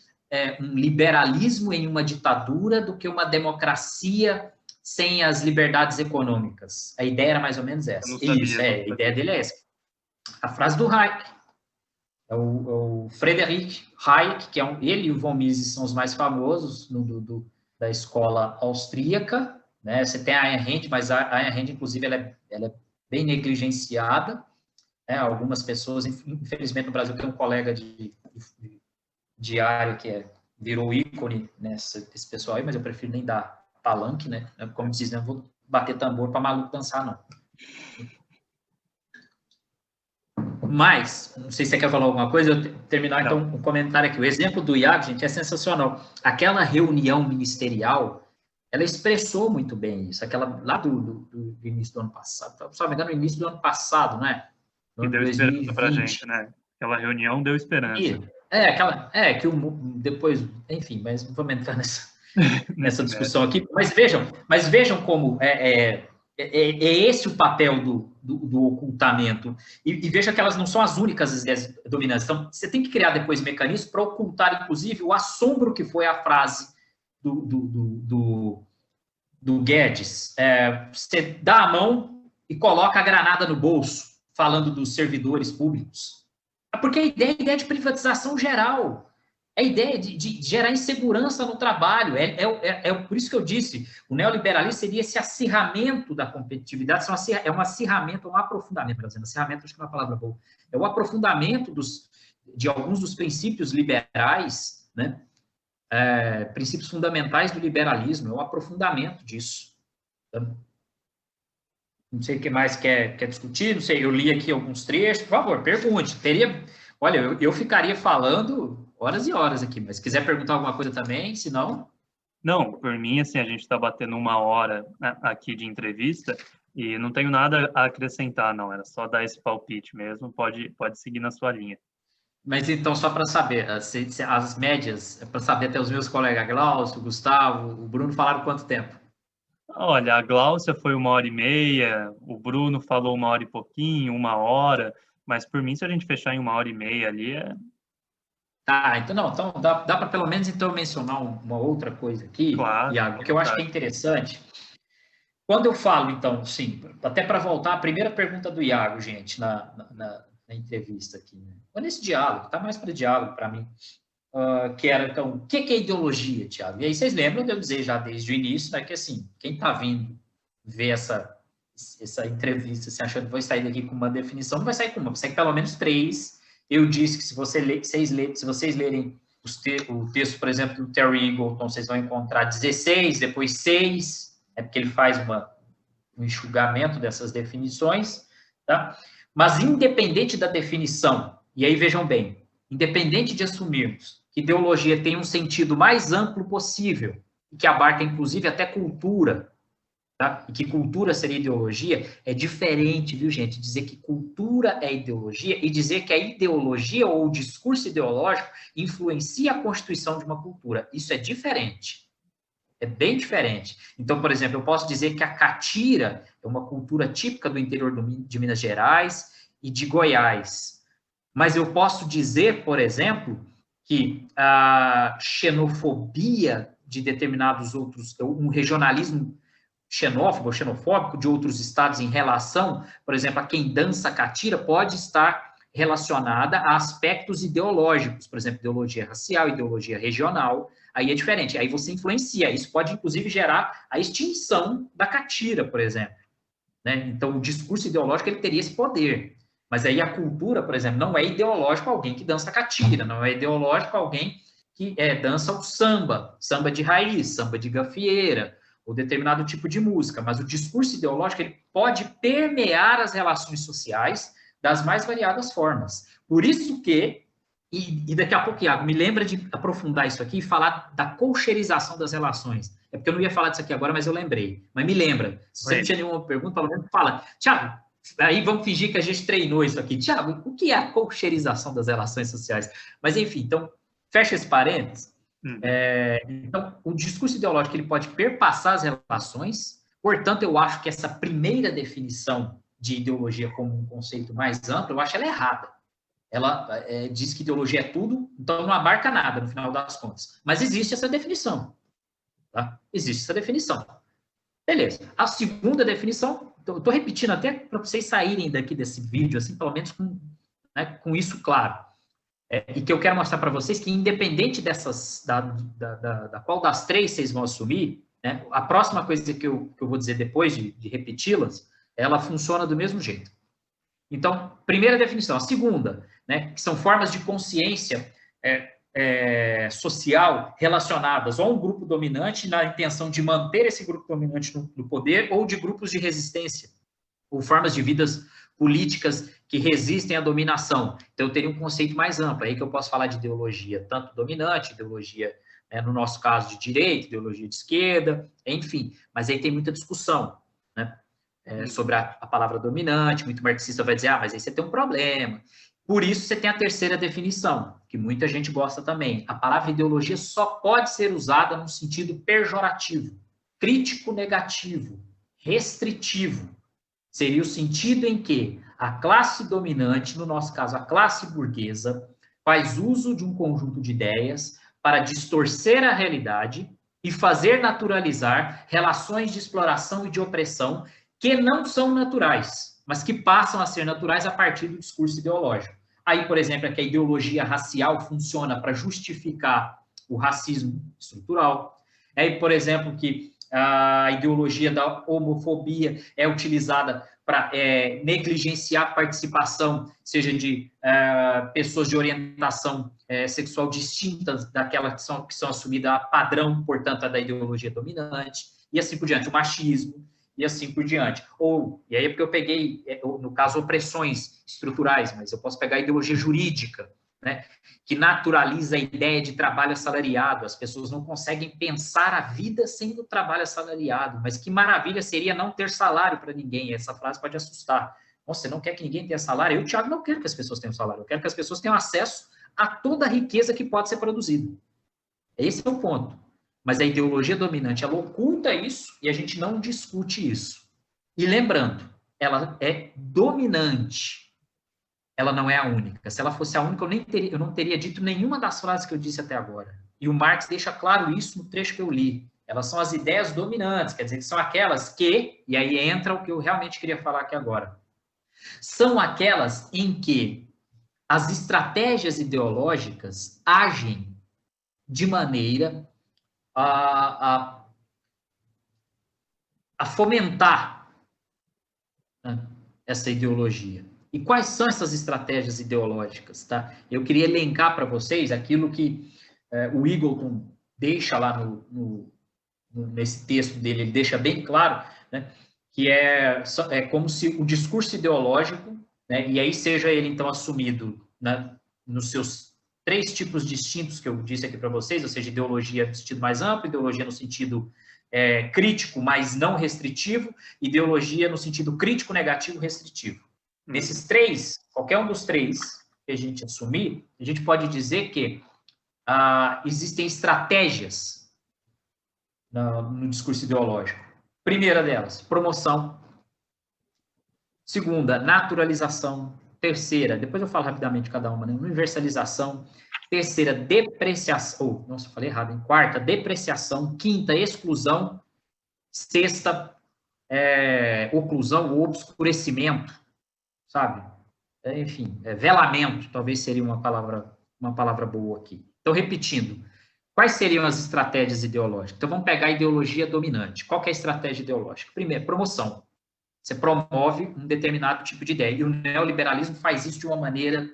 Speaker 2: um liberalismo em uma ditadura do que uma democracia sem as liberdades econômicas. A ideia era mais ou menos essa. Isso, a ideia dele é essa. A frase do Hayek. É o Friedrich Hayek, que ele e o von Mises são os mais famosos da escola austríaca. Né? Você tem a Ayn Rand, mas a Ayn Rand, inclusive, ela é bem negligenciada. Né? Algumas pessoas, infelizmente, no Brasil, tem um colega de área que virou ícone desse pessoal aí, mas eu prefiro nem dar palanque, né? Como diz, não vou bater tambor para maluco dançar, não. Mas, não sei se você quer falar alguma coisa, eu terminar então um comentário aqui. O exemplo do Iago, gente, é sensacional. Aquela reunião ministerial, ela expressou muito bem isso, aquela lá do início do ano passado, só me engano, no início do ano passado, né?
Speaker 1: Que deu esperança pra gente, né? Aquela reunião deu esperança.
Speaker 2: Que depois, enfim, mas não vamos entrar nessa discussão aqui. Mas vejam como esse o papel do ocultamento. E veja que elas não são as únicas ideias dominantes. Então, você tem que criar depois mecanismos para ocultar, inclusive, o assombro que foi a frase do Guedes. Você dá a mão e coloca a granada no bolso, falando dos servidores públicos. Porque a ideia é de privatização geral. É a ideia de gerar insegurança no trabalho. Por isso que eu disse, o neoliberalismo seria esse acirramento da competitividade, é um acirramento, um aprofundamento, acirramento acho que é uma palavra boa, é o aprofundamento de alguns dos princípios liberais, né? Princípios fundamentais do liberalismo, é o aprofundamento disso. Então, não sei o que mais quer discutir, não sei, eu li aqui alguns trechos, por favor, pergunte. Olha, eu ficaria falando horas e horas aqui, mas se quiser perguntar alguma coisa também, se não...
Speaker 1: Não, por mim, assim, a gente está batendo 1 hora, né, aqui de entrevista e não tenho nada a acrescentar, não, era só dar esse palpite mesmo, pode seguir na sua linha.
Speaker 2: Mas então, só para saber, as médias, para saber até os meus colegas, Glaucio, Gustavo, o Bruno falaram quanto tempo?
Speaker 1: Olha, a Gláucia foi 1 hora e meia, o Bruno falou 1 hora e pouquinho, 1 hora, mas por mim, se a gente fechar em 1 hora e meia ali,
Speaker 2: Tá, então dá para pelo menos então mencionar uma outra coisa aqui,
Speaker 1: claro,
Speaker 2: Iago, que eu acho que é interessante. Quando eu falo, então, sim, até para voltar à primeira pergunta do Iago, gente, na entrevista aqui, né? Ou nesse diálogo, está mais para diálogo para mim, que era, então, o que é ideologia, Tiago? E aí vocês lembram de eu dizer já desde o início, né, que assim, quem está vindo ver essa entrevista, se achando que vou sair daqui com uma definição, não vai sair com uma, vai sair pelo menos 3. Eu disse que se vocês lerem o texto, por exemplo, do Terry Eagleton, vocês vão encontrar 16, depois 6, porque ele faz um enxugamento dessas definições, tá? Mas independente da definição, e aí vejam bem, independente de assumirmos que ideologia tem um sentido mais amplo possível, e que abarca inclusive até cultura, tá? E que cultura seria ideologia, é diferente, viu, gente? Dizer que cultura é ideologia e dizer que a ideologia ou o discurso ideológico influencia a constituição de uma cultura. Isso é diferente. É bem diferente. Então, por exemplo, eu posso dizer que a catira é uma cultura típica do interior de Minas Gerais e de Goiás. Mas eu posso dizer, por exemplo, que a xenofobia de determinados outros, um regionalismo xenófobo, xenofóbico de outros estados em relação, por exemplo, a quem dança catira, pode estar relacionada a aspectos ideológicos, por exemplo, ideologia racial, ideologia regional, aí é diferente, aí você influencia, isso pode inclusive gerar a extinção da catira, por exemplo, né? Então, o discurso ideológico, ele teria esse poder, mas aí a cultura, por exemplo, não é ideológico alguém que dança catira, não é ideológico alguém que dança o samba de raiz, samba de gafieira, ou determinado tipo de música, mas o discurso ideológico ele pode permear as relações sociais das mais variadas formas. Por isso que, e daqui a pouco, Iago, me lembra de aprofundar isso aqui e falar da colcheirização das relações. É porque eu não ia falar disso aqui agora, mas eu lembrei. Mas me lembra. Se você não tinha nenhuma pergunta, pelo menos fala. Tiago, aí vamos fingir que a gente treinou isso aqui. Tiago, o que é a colcheirização das relações sociais? Mas, enfim, então, fecha esse parênteses. Então, o discurso ideológico ele pode perpassar as relações, portanto, eu acho que essa primeira definição de ideologia como um conceito mais amplo, eu acho ela errada. Ela diz que ideologia é tudo, então não abarca nada, no final das contas. Mas existe essa definição. Tá? Existe essa definição. Beleza. A segunda definição, eu estou repetindo até para vocês saírem daqui desse vídeo, assim, pelo menos com isso claro. E que eu quero mostrar para vocês que, independente da qual das 3 vocês vão assumir, né, a próxima coisa que eu vou dizer depois de repeti-las, ela funciona do mesmo jeito. Então, primeira definição. A segunda, né, que são formas de consciência social relacionadas a um grupo dominante na intenção de manter esse grupo dominante no poder ou de grupos de resistência, ou formas de vidas políticas que resistem à dominação. Então, eu teria um conceito mais amplo, aí que eu posso falar de ideologia, tanto dominante, ideologia, no nosso caso, de direita, ideologia de esquerda, enfim. Mas aí tem muita discussão, né? Sobre a palavra dominante, muito marxista vai dizer, mas aí você tem um problema. Por isso, você tem a terceira definição, que muita gente gosta também. A palavra ideologia só pode ser usada num sentido pejorativo, crítico negativo, restritivo. Seria o sentido em que a classe dominante, no nosso caso a classe burguesa, faz uso de um conjunto de ideias para distorcer a realidade e fazer naturalizar relações de exploração e de opressão que não são naturais, mas que passam a ser naturais a partir do discurso ideológico. Aí, por exemplo, é que a ideologia racial funciona para justificar o racismo estrutural. Aí, por exemplo, que a ideologia da homofobia é utilizada para negligenciar a participação, seja de pessoas de orientação sexual distintas daquela que são assumidas a padrão, portanto, a da ideologia dominante, e assim por diante, o machismo, e assim por diante. E aí é porque eu peguei, no caso, opressões estruturais, mas eu posso pegar a ideologia jurídica, né, que naturaliza a ideia de trabalho assalariado. As pessoas não conseguem pensar a vida sem o trabalho assalariado, mas que maravilha seria não ter salário para ninguém. Essa frase pode assustar. Nossa, você não quer que ninguém tenha salário? Eu, Thiago, não quero que as pessoas tenham salário. Eu quero que as pessoas tenham acesso a toda a riqueza que pode ser produzida. Esse é o ponto. Mas a ideologia dominante, ela oculta isso e a gente não discute isso. E lembrando, ela é dominante. Ela não é a única. Se ela fosse a única, eu não teria dito nenhuma das frases que eu disse até agora. E o Marx deixa claro isso no trecho que eu li. Elas são as ideias dominantes, quer dizer, que são aquelas que, e aí entra o que eu realmente queria falar aqui agora, são aquelas em que as estratégias ideológicas agem de maneira a fomentar, né, essa ideologia. E quais são essas estratégias ideológicas? Tá? Eu queria elencar para vocês aquilo que o Eagleton deixa lá nesse texto dele, ele deixa bem claro, né, que é como se o discurso ideológico, né, e aí seja ele então assumido, né, nos seus 3 tipos distintos que eu disse aqui para vocês, ou seja, ideologia no sentido mais amplo, ideologia no sentido crítico, mas não restritivo, ideologia no sentido crítico, negativo, restritivo. Nesses 3, qualquer um dos 3 que a gente assumir, a gente pode dizer que existem estratégias no discurso ideológico. Primeira delas, promoção. Segunda, naturalização. Terceira, depois eu falo rapidamente cada uma, né? Universalização. Terceira, depreciação. Nossa, falei errado, hein? Quarta, depreciação. Quinta, exclusão. Sexta, oclusão ou obscurecimento, sabe? Enfim, velamento, talvez seria uma palavra boa aqui. Então, repetindo, quais seriam as estratégias ideológicas? Então, vamos pegar a ideologia dominante. Qual que é a estratégia ideológica? Primeiro, promoção. Você promove um determinado tipo de ideia. E o neoliberalismo faz isso de uma maneira,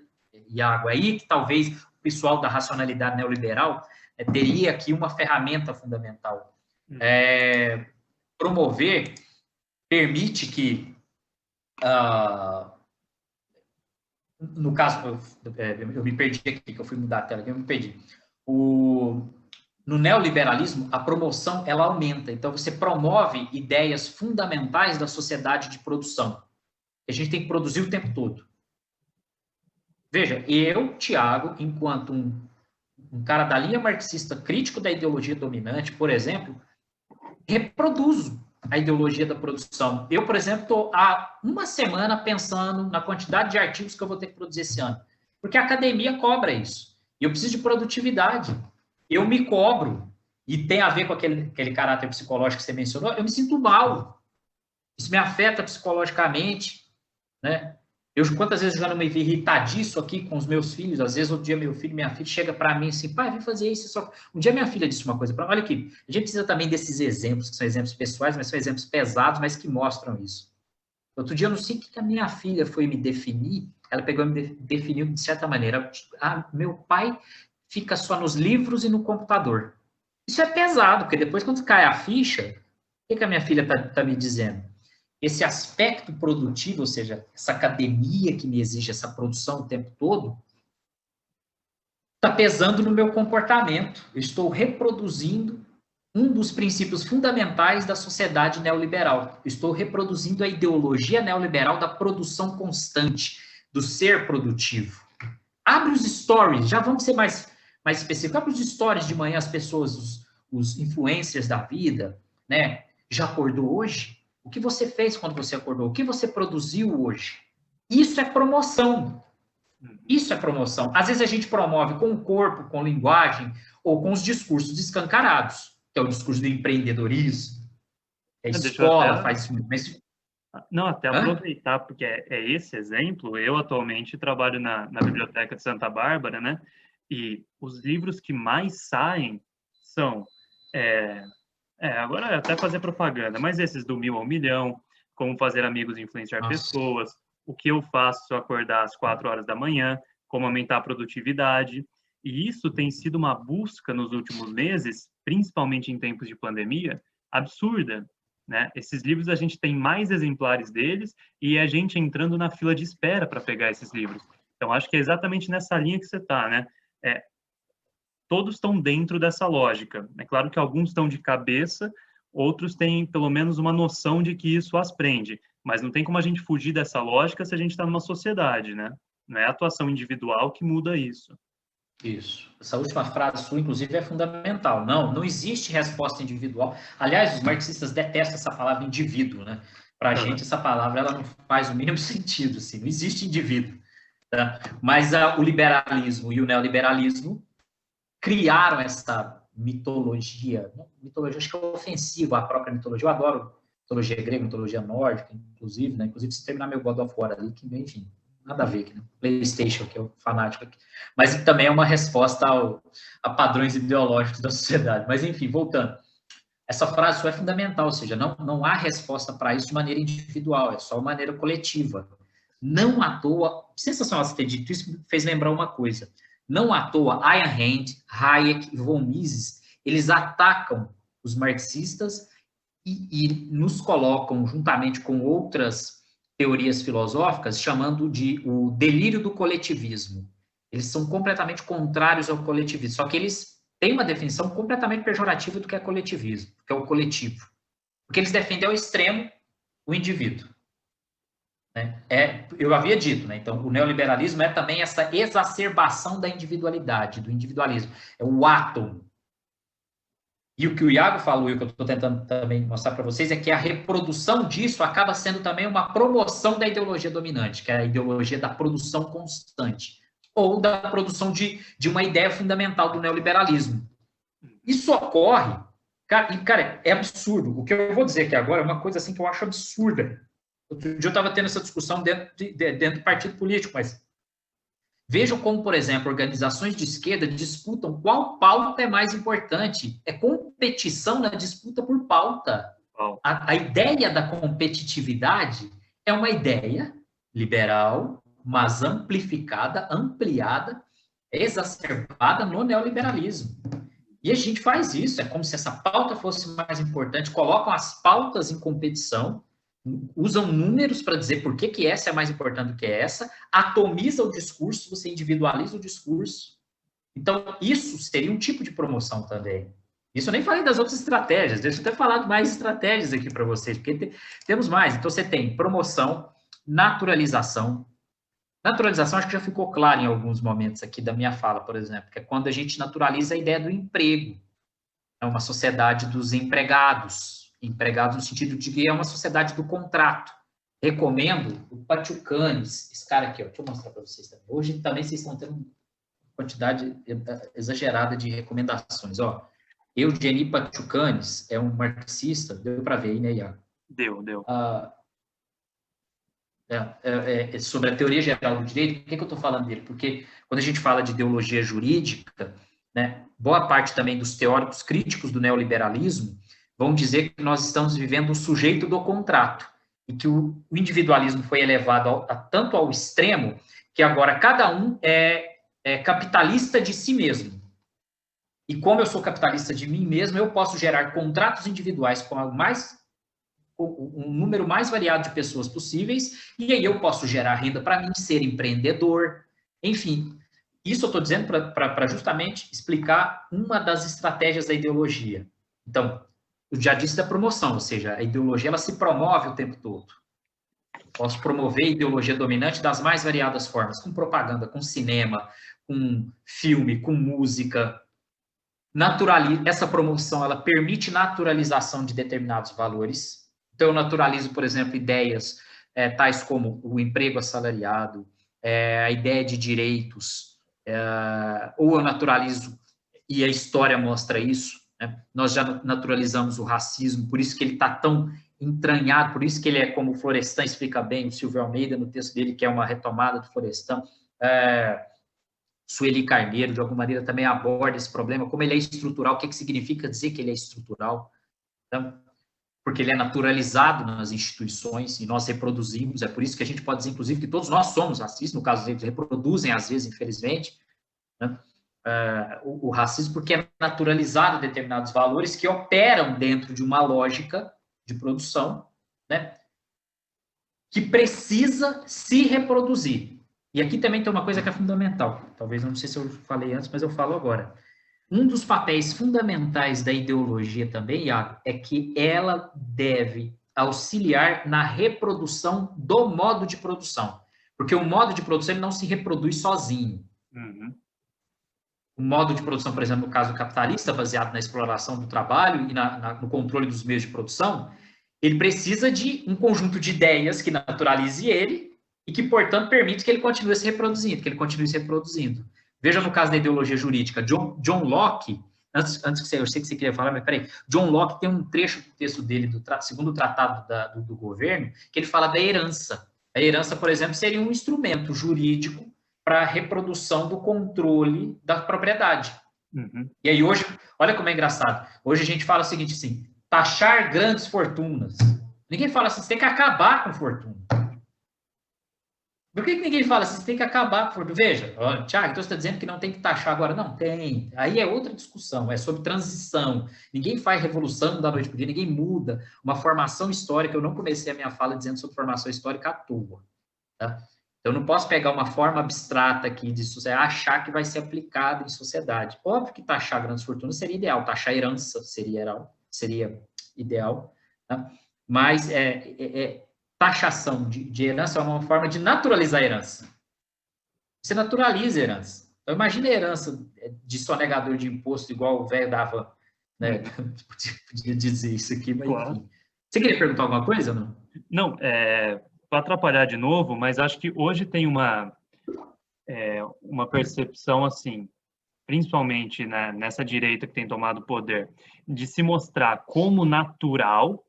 Speaker 2: Iago, aí que talvez o pessoal da racionalidade neoliberal teria aqui uma ferramenta fundamental. Promover permite que, no caso, eu me perdi aqui, que eu fui mudar a tela, eu me perdi. No neoliberalismo, a promoção, ela aumenta. Então, você promove ideias fundamentais da sociedade de produção. A gente tem que produzir o tempo todo. Veja, eu, Thiago, enquanto um cara da linha marxista crítico da ideologia dominante, por exemplo, reproduzo a ideologia da produção. Eu, por exemplo, estou há uma semana pensando na quantidade de artigos que eu vou ter que produzir esse ano. Porque a academia cobra isso. E eu preciso de produtividade. Eu me cobro, e tem a ver com aquele caráter psicológico que você mencionou, eu me sinto mal. Isso me afeta psicologicamente, né? Quantas vezes eu já não me vi irritadiço aqui com os meus filhos? Às vezes, outro dia, meu filho, minha filha chega para mim assim, pai, vem fazer isso. Só... Um dia, minha filha disse uma coisa para mim, olha aqui, a gente precisa também desses exemplos, que são exemplos pessoais, mas são exemplos pesados, mas que mostram isso. Outro dia, eu não sei o que a minha filha foi me definir, ela pegou e me definiu de certa maneira. Meu pai fica só nos livros e no computador. Isso é pesado, porque depois, quando cai a ficha, o que a minha filha está me dizendo? Esse aspecto produtivo, ou seja, essa academia que me exige essa produção o tempo todo, está pesando no meu comportamento. Eu estou reproduzindo um dos princípios fundamentais da sociedade neoliberal. Eu estou reproduzindo a ideologia neoliberal da produção constante, do ser produtivo. Abre os stories, já vamos ser mais específicos. Abre os stories de manhã, as pessoas, os influencers da vida, né? Já acordou hoje? O que você fez quando você acordou? O que você produziu hoje? Isso é promoção. Isso é promoção. Às vezes a gente promove com o corpo, com linguagem, ou com os discursos escancarados, que é o discurso do empreendedorismo. A escola faz isso muito. Mas
Speaker 1: Não, até
Speaker 2: Hã?
Speaker 1: aproveitar, porque é esse exemplo. Eu atualmente trabalho na Biblioteca de Santa Bárbara, né? E os livros que mais saem são, é, agora é até fazer propaganda, mas esses do 1.000 ao 1.000.000, como fazer amigos e influenciar
Speaker 2: Nossa.
Speaker 1: pessoas, o que eu faço se eu acordar às 4 horas da manhã, como aumentar a produtividade. E isso tem sido uma busca nos últimos meses, principalmente em tempos de pandemia, absurda, né? Esses livros a gente tem mais exemplares deles e a gente entrando na fila de espera para pegar esses livros. Então, acho que é exatamente nessa linha que você está, né? É, todos estão dentro dessa lógica. É claro que alguns estão de cabeça, outros têm pelo menos uma noção de que isso as prende, mas não tem como a gente fugir dessa lógica se a gente está numa sociedade, né? Não é a atuação individual que muda isso.
Speaker 2: Isso. Essa última frase sua, inclusive, é fundamental. Não existe resposta individual. Aliás, os marxistas detestam essa palavra indivíduo, né? Para a gente,
Speaker 1: Uhum.
Speaker 2: essa palavra ela não faz o mínimo sentido, assim. Não existe indivíduo. Tá? Mas o liberalismo e o neoliberalismo criaram essa mitologia. Mitologia, acho que é ofensiva à própria mitologia. Eu adoro mitologia grega, mitologia nórdica, inclusive, né? Inclusive, se terminar meu God of War ali, que, enfim, nada a ver aqui, né? PlayStation, que é o fanático aqui. Mas também é uma resposta a padrões ideológicos da sociedade. Mas, enfim, voltando. Essa frase só é fundamental, ou seja, não há resposta para isso de maneira individual, é só de maneira coletiva. Não à toa, sensacional você ter dito isso, me fez lembrar uma coisa. Não à toa, Ayn Rand, Hayek e von Mises, eles atacam os marxistas e nos colocam, juntamente com outras teorias filosóficas, chamando de o delírio do coletivismo. Eles são completamente contrários ao coletivismo, só que eles têm uma definição completamente pejorativa do que é coletivismo, que é o coletivo. Porque eles defendem ao extremo o indivíduo. Né? Eu havia dito, né? Então, o neoliberalismo é também essa exacerbação da individualidade, do individualismo. É o átomo. E o que o Iago falou, e o que eu estou tentando também mostrar para vocês, é que a reprodução disso acaba sendo também uma promoção da ideologia dominante, que é a ideologia da produção constante, ou da produção de uma ideia fundamental do neoliberalismo. Isso ocorre, cara, é absurdo. O que eu vou dizer aqui agora é uma coisa assim que eu acho absurda. Outro dia eu estava tendo essa discussão dentro do partido político, mas vejam como, por exemplo, organizações de esquerda disputam qual pauta é mais importante. É competição na disputa por pauta.
Speaker 1: Wow.
Speaker 2: A ideia da competitividade é uma ideia liberal, mas amplificada, ampliada, exacerbada no neoliberalismo. E a gente faz isso, é como se essa pauta fosse mais importante, colocam as pautas em competição, usam números para dizer por que essa é mais importante do que essa, atomiza o discurso, você individualiza o discurso. Então, isso seria um tipo de promoção também. Isso eu nem falei das outras estratégias, deixa eu ter falado mais estratégias aqui para vocês, porque temos mais. Então, você tem promoção, naturalização. Naturalização acho que já ficou claro em alguns momentos aqui da minha fala, por exemplo, que é quando a gente naturaliza a ideia do emprego. É uma sociedade dos empregados, empregados no sentido de que é uma sociedade do contrato. Recomendo o Pachucanes, esse cara aqui, ó, deixa eu mostrar para vocês também. Hoje também vocês estão tendo uma quantidade exagerada de recomendações. Ó, Eugeni Pachucanes é um marxista, deu para ver aí, né, Iago?
Speaker 1: Deu.
Speaker 2: Sobre a teoria geral do direito. Por que eu estou falando dele? Porque quando a gente fala de ideologia jurídica, né, boa parte também dos teóricos críticos do neoliberalismo vão dizer que nós estamos vivendo o sujeito do contrato e que o individualismo foi elevado tanto ao extremo que agora cada um é capitalista de si mesmo. E como eu sou capitalista de mim mesmo, eu posso gerar contratos individuais com um número mais variado de pessoas possíveis, e aí eu posso gerar renda para mim, ser empreendedor, enfim. Isso eu estou dizendo para justamente explicar uma das estratégias da ideologia. Então, eu já disse da promoção, ou seja, a ideologia ela se promove o tempo todo. Posso promover a ideologia dominante das mais variadas formas, com propaganda, com cinema, com filme, com música. Essa promoção ela permite naturalização de determinados valores. Então, eu naturalizo, por exemplo, ideias tais como o emprego assalariado, a ideia de direitos, ou eu naturalizo, e a história mostra isso, né? Nós já naturalizamos o racismo, por isso que ele está tão entranhado, por isso que ele é como o Florestan explica bem, o Silvio Almeida, no texto dele, que é uma retomada do Florestan, Sueli Carneiro, de alguma maneira, também aborda esse problema, como ele é estrutural, o que significa dizer que ele é estrutural, então, porque ele é naturalizado nas instituições e nós reproduzimos, é por isso que a gente pode dizer, inclusive, que todos nós somos racistas, no caso deles, reproduzem, às vezes, infelizmente, né? O racismo, porque é naturalizado determinados valores que operam dentro de uma lógica de produção, né, que precisa se reproduzir. E aqui também tem uma coisa que é fundamental, talvez, não sei se eu falei antes, mas eu falo agora. Um dos papéis fundamentais da ideologia também, Iago, é que ela deve auxiliar na reprodução do modo de produção. Porque o modo de produção ele não se reproduz sozinho.
Speaker 1: Uhum.
Speaker 2: O modo de produção, por exemplo, no caso capitalista, baseado na exploração do trabalho e no controle dos meios de produção, ele precisa de um conjunto de ideias que naturalize ele e que, portanto, permite que ele continue se reproduzindo, Veja no caso da ideologia jurídica, John Locke, antes que você, eu sei que você queria falar, mas peraí, John Locke tem um trecho do texto dele, segundo o tratado do governo, que ele fala da herança. A herança, por exemplo, seria um instrumento jurídico para a reprodução do controle da propriedade.
Speaker 1: Uhum.
Speaker 2: E aí hoje, olha como é engraçado, hoje a gente fala o seguinte assim, taxar grandes fortunas. Ninguém fala assim, você tem que acabar com fortuna. Por que ninguém fala assim, você tem que acabar com fortuna? Veja, Thiago, então você está dizendo que não tem que taxar agora. Não, tem. Aí é outra discussão, é sobre transição. Ninguém faz revolução da noite para o dia, ninguém muda uma formação histórica. Eu não comecei a minha fala dizendo sobre formação histórica à toa. Tá? Eu não posso pegar uma forma abstrata aqui de achar que vai ser aplicada em sociedade. Óbvio que taxar grandes fortunas seria ideal, taxar herança seria ideal, tá? Mas taxação de herança é uma forma de naturalizar a herança. Você naturaliza a herança. Então, imagina a herança de sonegador de imposto, igual o velho dava, né? Podia dizer isso aqui, mas
Speaker 1: Claro.
Speaker 2: enfim. Você queria perguntar alguma coisa ou não?
Speaker 1: Não, para atrapalhar de novo, mas acho que hoje tem uma percepção assim, principalmente, né, nessa direita que tem tomado poder, de se mostrar como natural,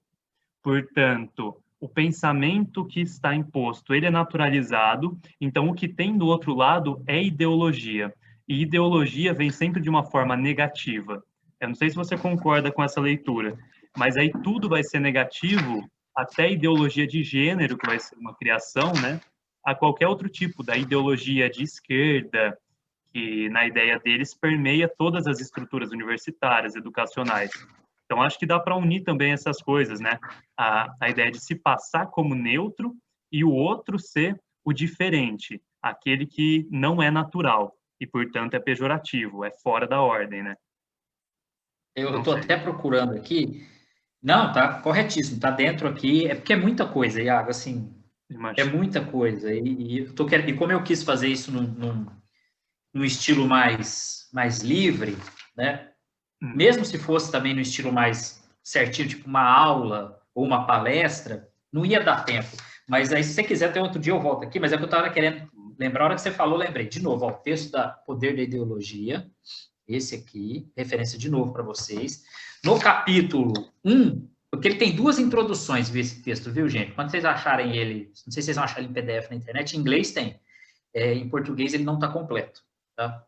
Speaker 1: portanto, o pensamento que está imposto, ele é naturalizado, então o que tem do outro lado é ideologia, e ideologia vem sempre de uma forma negativa. Eu não sei se você concorda com essa leitura, mas aí tudo vai ser negativo, até a ideologia de gênero, que vai ser uma criação, né, a qualquer outro tipo da ideologia de esquerda, que na ideia deles permeia todas as estruturas universitárias, educacionais. Então, acho que dá para unir também essas coisas, né? A ideia de se passar como neutro e o outro ser o diferente, aquele que não é natural e, portanto, é pejorativo, é fora da ordem, né?
Speaker 2: Eu estou até procurando aqui. Não, tá corretíssimo, tá dentro aqui. É porque é muita coisa, Iago, assim, é muita coisa. E como eu quis fazer isso num estilo mais livre, né? Mesmo se fosse também no estilo mais certinho, tipo uma aula ou uma palestra, não ia dar tempo. Mas aí, se você quiser, até outro dia eu volto aqui, mas é que eu estava querendo lembrar, a hora que você falou, lembrei. De novo, ó, o texto da Poder da Ideologia, esse aqui, referência de novo para vocês. No capítulo 1, porque ele tem duas introduções, esse texto, viu, gente? Quando vocês acharem ele, não sei se vocês vão achar ele em PDF na internet, em inglês tem. Em português ele não está completo, tá?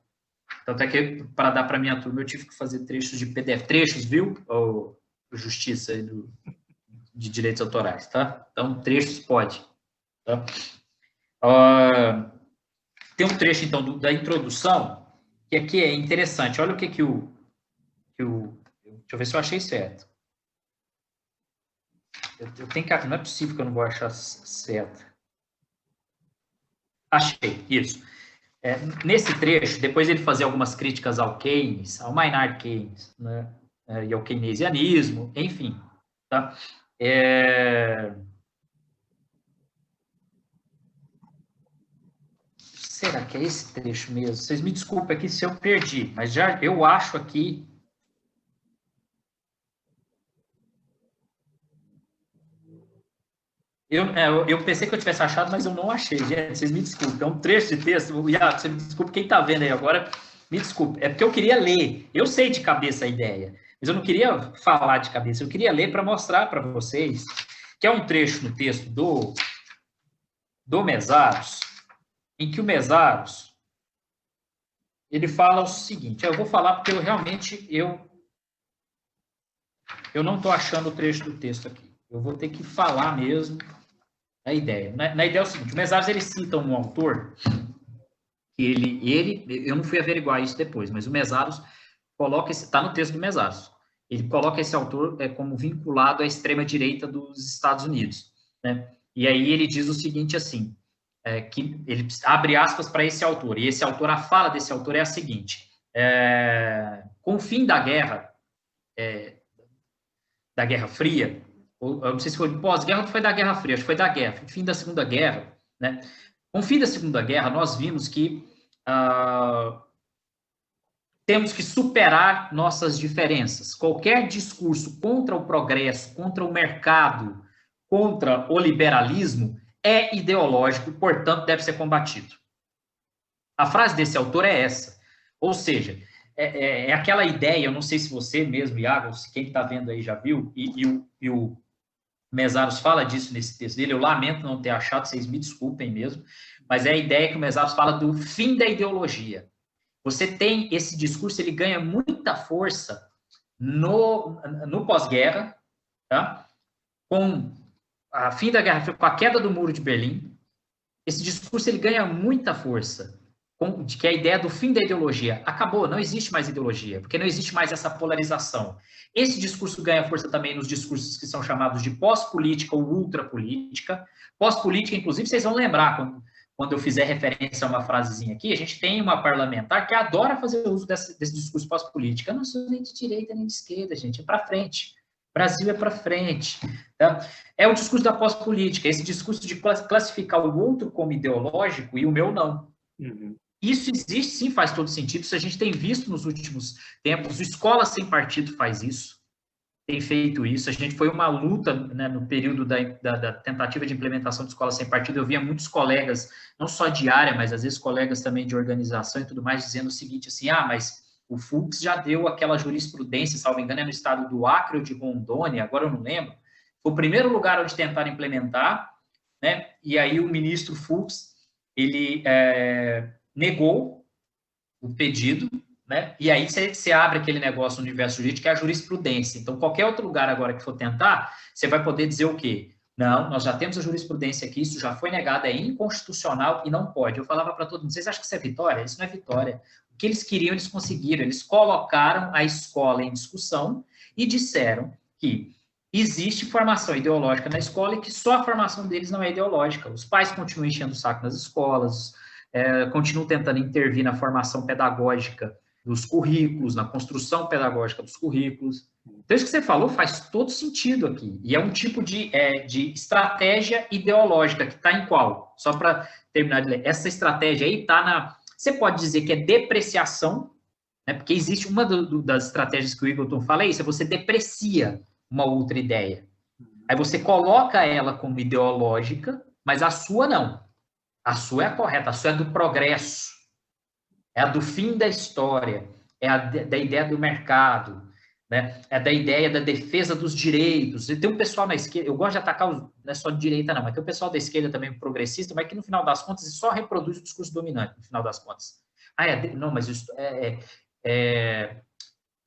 Speaker 2: Tanto é que, para dar para minha turma, eu tive que fazer trechos de PDF. Trechos, viu? Ou Justiça aí de Direitos Autorais, tá? Então, trechos pode. Tá? Tem um trecho, então, da introdução, que aqui é interessante. Olha o que o... Deixa eu ver se eu achei certo. Eu tenho que... Não é possível que eu não vou achar certo. Achei, isso. Nesse trecho, depois ele fazia algumas críticas ao Keynes, ao Maynard Keynes, né, e ao keynesianismo, enfim. Tá? Será que é esse trecho mesmo? Vocês me desculpem aqui se eu perdi, mas já eu acho aqui... Eu pensei que eu tivesse achado, mas eu não achei, gente. Vocês me desculpem. É um trecho de texto. Iago, você me desculpe. Quem está vendo aí agora, me desculpe. É porque eu queria ler. Eu sei de cabeça a ideia, mas eu não queria falar de cabeça. Eu queria ler para mostrar para vocês que é um trecho no texto do Mesaros, em que o Mesaros, ele fala o seguinte, eu vou falar porque eu não estou achando o trecho do texto aqui. Eu vou ter que falar mesmo a ideia. Na ideia é o seguinte, o Mesaros, ele cita um autor, que eu não fui averiguar isso depois, mas o Mesaros coloca, está no texto do Mesaros, ele coloca esse autor como vinculado à extrema-direita dos Estados Unidos, né? E aí ele diz o seguinte assim, que ele abre aspas para esse autor, e esse autor, a fala desse autor é a seguinte, com o fim da Guerra Fria, eu não sei se foi pós-guerra ou foi da Guerra Fria, acho que foi da guerra, fim da Segunda Guerra, né? Com o fim da Segunda Guerra, nós vimos que temos que superar nossas diferenças. Qualquer discurso contra o progresso, contra o mercado, contra o liberalismo, é ideológico, portanto, deve ser combatido. A frase desse autor é essa. Ou seja, é aquela ideia, eu não sei se você mesmo, Iago, se quem está vendo aí já viu, e o Mesaros fala disso nesse texto dele, eu lamento não ter achado, vocês me desculpem mesmo, mas é a ideia que o Mesaros fala do fim da ideologia. Você tem esse discurso, ele ganha muita força no pós-guerra, tá? Com a fim da Guerra Fria, com a queda do Muro de Berlim, esse discurso ele ganha muita força, de que é a ideia do fim da ideologia. Acabou, não existe mais ideologia, porque não existe mais essa polarização. Esse discurso ganha força também nos discursos que são chamados de pós-política ou ultrapolítica. Pós-política, inclusive, vocês vão lembrar, quando eu fizer referência a uma frasezinha aqui, a gente tem uma parlamentar que adora fazer uso desse discurso pós-política. Eu não sou nem de direita nem de esquerda, gente, é para frente. Brasil é para frente. Tá? É o discurso da pós-política, esse discurso de classificar o outro como ideológico e o meu não.
Speaker 1: Uhum.
Speaker 2: Isso existe, sim, faz todo sentido. Isso a gente tem visto nos últimos tempos. Escola Sem Partido faz isso, tem feito isso. A gente foi uma luta, né, no período da tentativa de implementação de Escola Sem Partido. Eu via muitos colegas, não só de área, mas às vezes colegas também de organização e tudo mais, dizendo o seguinte, assim, mas o Fux já deu aquela jurisprudência, salvo engano, é no estado do Acre ou de Rondônia, agora eu não lembro. Foi o primeiro lugar onde tentaram implementar, né? E aí o ministro Fux, ele negou o pedido, né? E aí você abre aquele negócio no universo jurídico, que é a jurisprudência. Então, qualquer outro lugar agora que for tentar, você vai poder dizer o quê? Não, nós já temos a jurisprudência aqui, isso já foi negado, é inconstitucional e não pode. Eu falava para todo mundo, vocês acham que isso é vitória? Isso não é vitória. O que eles queriam, eles conseguiram. Eles colocaram a escola em discussão e disseram que existe formação ideológica na escola e que só a formação deles não é ideológica. Os pais continuam enchendo o saco nas escolas, continuam tentando intervir na formação pedagógica dos currículos, na construção pedagógica dos currículos. Então, isso que você falou faz todo sentido aqui. E é um tipo de estratégia ideológica que está em qual? Só para terminar de ler. Essa estratégia aí está na... Você pode dizer que é depreciação, né? Porque existe uma das estratégias que o Eagleton fala, é isso, é você deprecia uma outra ideia. Aí você coloca ela como ideológica, mas a sua não. A sua é a correta, a sua é do progresso, é a do fim da história, é a da ideia do mercado, né? É da ideia da defesa dos direitos. E tem um pessoal na esquerda, eu gosto de atacar, não é só de direita não, mas tem um pessoal da esquerda também progressista, mas que no final das contas só reproduz o discurso dominante, no final das contas. Não, mas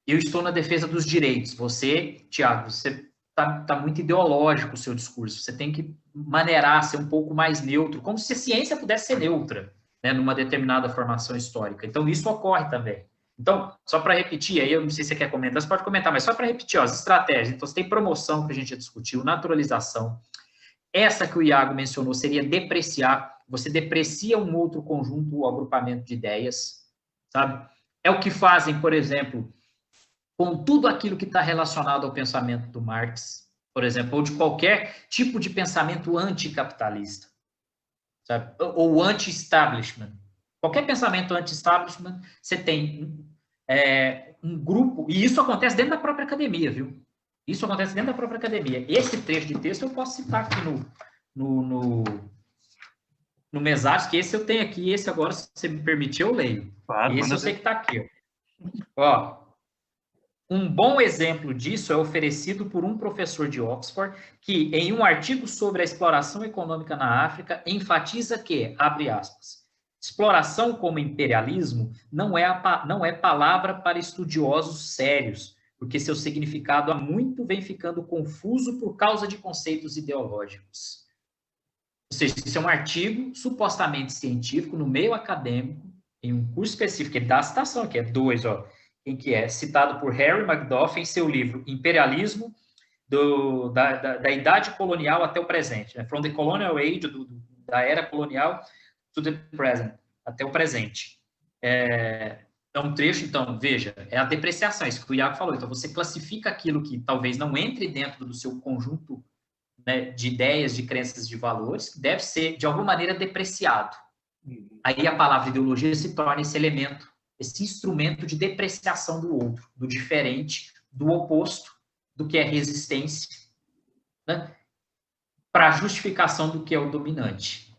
Speaker 2: eu estou na defesa dos direitos. Você, Tiago, você está muito ideológico o seu discurso, você tem que maneirar, ser um pouco mais neutro, como se a ciência pudesse ser neutra, né, numa determinada formação histórica. Então, isso ocorre também. Então, só para repetir, aí eu não sei se você quer comentar, você pode comentar, mas só para repetir, as estratégias. Então, você tem promoção, que a gente já discutiu, naturalização. Essa que o Iago mencionou seria depreciar. Você deprecia um outro conjunto ou agrupamento de ideias, sabe? É o que fazem, por exemplo, com tudo aquilo que está relacionado ao pensamento do Marx, por exemplo, ou de qualquer tipo de pensamento anticapitalista, sabe? Ou anti-establishment. Qualquer pensamento anti-establishment, você tem um grupo, e isso acontece dentro da própria academia, viu? Isso acontece dentro da própria academia. Esse trecho de texto eu posso citar aqui no Mesaros, que esse eu tenho aqui, esse agora, se você me permitir, eu leio.
Speaker 1: Claro,
Speaker 2: esse eu sei que está aqui. Ó, Um bom exemplo disso é oferecido por um professor de Oxford, que, em um artigo sobre a exploração econômica na África, enfatiza que, abre aspas, exploração como imperialismo não é palavra para estudiosos sérios, porque seu significado há muito vem ficando confuso por causa de conceitos ideológicos. Ou seja, isso é um artigo supostamente científico no meio acadêmico, em um curso específico. Ele dá a citação aqui, é 2, ó, em que é citado por Harry Magdoff em seu livro Imperialismo, da Idade Colonial até o Presente, né? From the Colonial Age, da Era Colonial to the Present, até o presente. É um trecho, então, veja, é a depreciação, isso que o Iago falou. Então, você classifica aquilo que talvez não entre dentro do seu conjunto, né, de ideias, de crenças, de valores, que deve ser, de alguma maneira, depreciado. Aí a palavra ideologia se torna esse elemento, esse instrumento de depreciação do outro, do diferente, do oposto, do que é resistência, né, para a justificação do que é o dominante.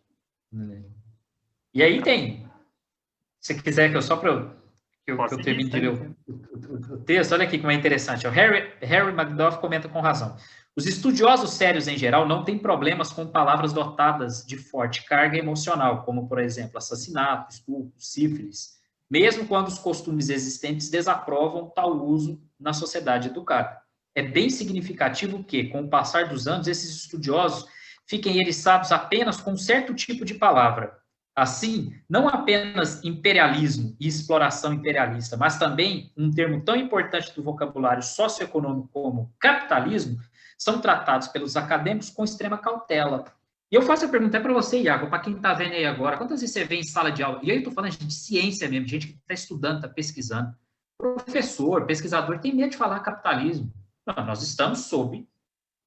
Speaker 2: E aí tem, se quiser que eu só para que eu termine de ler o texto, olha aqui como é interessante. O Harry Magdoff comenta com razão. Os estudiosos sérios, em geral, não têm problemas com palavras dotadas de forte carga emocional, como, por exemplo, assassinato, estupro, sífilis, mesmo quando os costumes existentes desaprovam tal uso na sociedade educada. É bem significativo que, com o passar dos anos, esses estudiosos fiquem eriçados apenas com um certo tipo de palavra. Assim, não apenas imperialismo e exploração imperialista, mas também um termo tão importante do vocabulário socioeconômico como capitalismo, são tratados pelos acadêmicos com extrema cautela. E eu faço a pergunta para você, Iago, para quem está vendo aí agora, quantas vezes você vê em sala de aula, e aí eu estou falando de ciência mesmo, gente que está estudando, está pesquisando, professor, pesquisador, tem medo de falar capitalismo. Não, nós estamos sob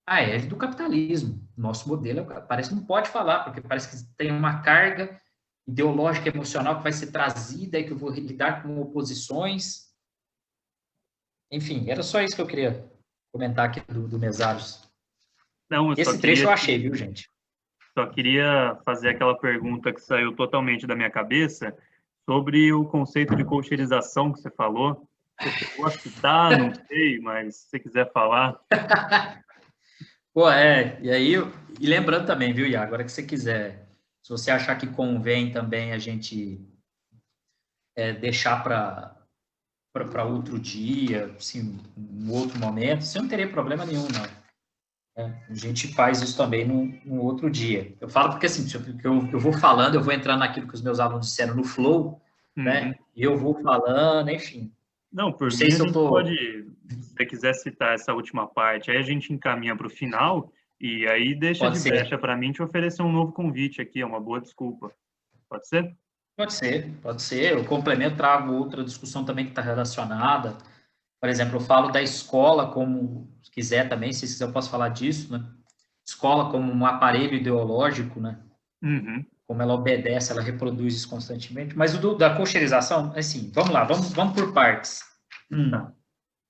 Speaker 2: a égide do capitalismo. Nosso modelo parece que não pode falar, porque parece que tem uma carga ideológica, emocional que vai ser trazida e que eu vou lidar com oposições. Enfim, era só isso que eu queria comentar aqui do Mesaros.
Speaker 1: Não,
Speaker 2: esse trecho eu achei, viu, gente?
Speaker 1: Só queria fazer aquela pergunta que saiu totalmente da minha cabeça sobre o conceito de colcheirização que você falou. Você chegou a citar, não sei, mas se você quiser falar.
Speaker 2: Pô, e aí, e lembrando também, viu, Iago, agora que você quiser, se você achar que convém também a gente deixar para outro dia, assim, um outro momento, você não teria problema nenhum, não. A gente faz isso também num outro dia. Eu falo porque, assim, eu vou falando, eu vou entrando naquilo que os meus alunos disseram no flow, né? E eu vou falando, enfim.
Speaker 1: Não, por mim, a gente pode, se você quiser citar essa última parte, aí a gente encaminha para o final e aí deixa de brecha para mim te oferecer um novo convite aqui, é uma boa desculpa. Pode ser?
Speaker 2: Pode ser. Eu complemento, trago outra discussão também que está relacionada. Por exemplo, eu falo da escola como, se quiser também, se quiser eu posso falar disso, né? Escola como um aparelho ideológico, né?
Speaker 1: Uhum.
Speaker 2: Como ela obedece, ela reproduz isso constantemente. Mas o da colcheirização, assim, vamos lá, vamos por partes.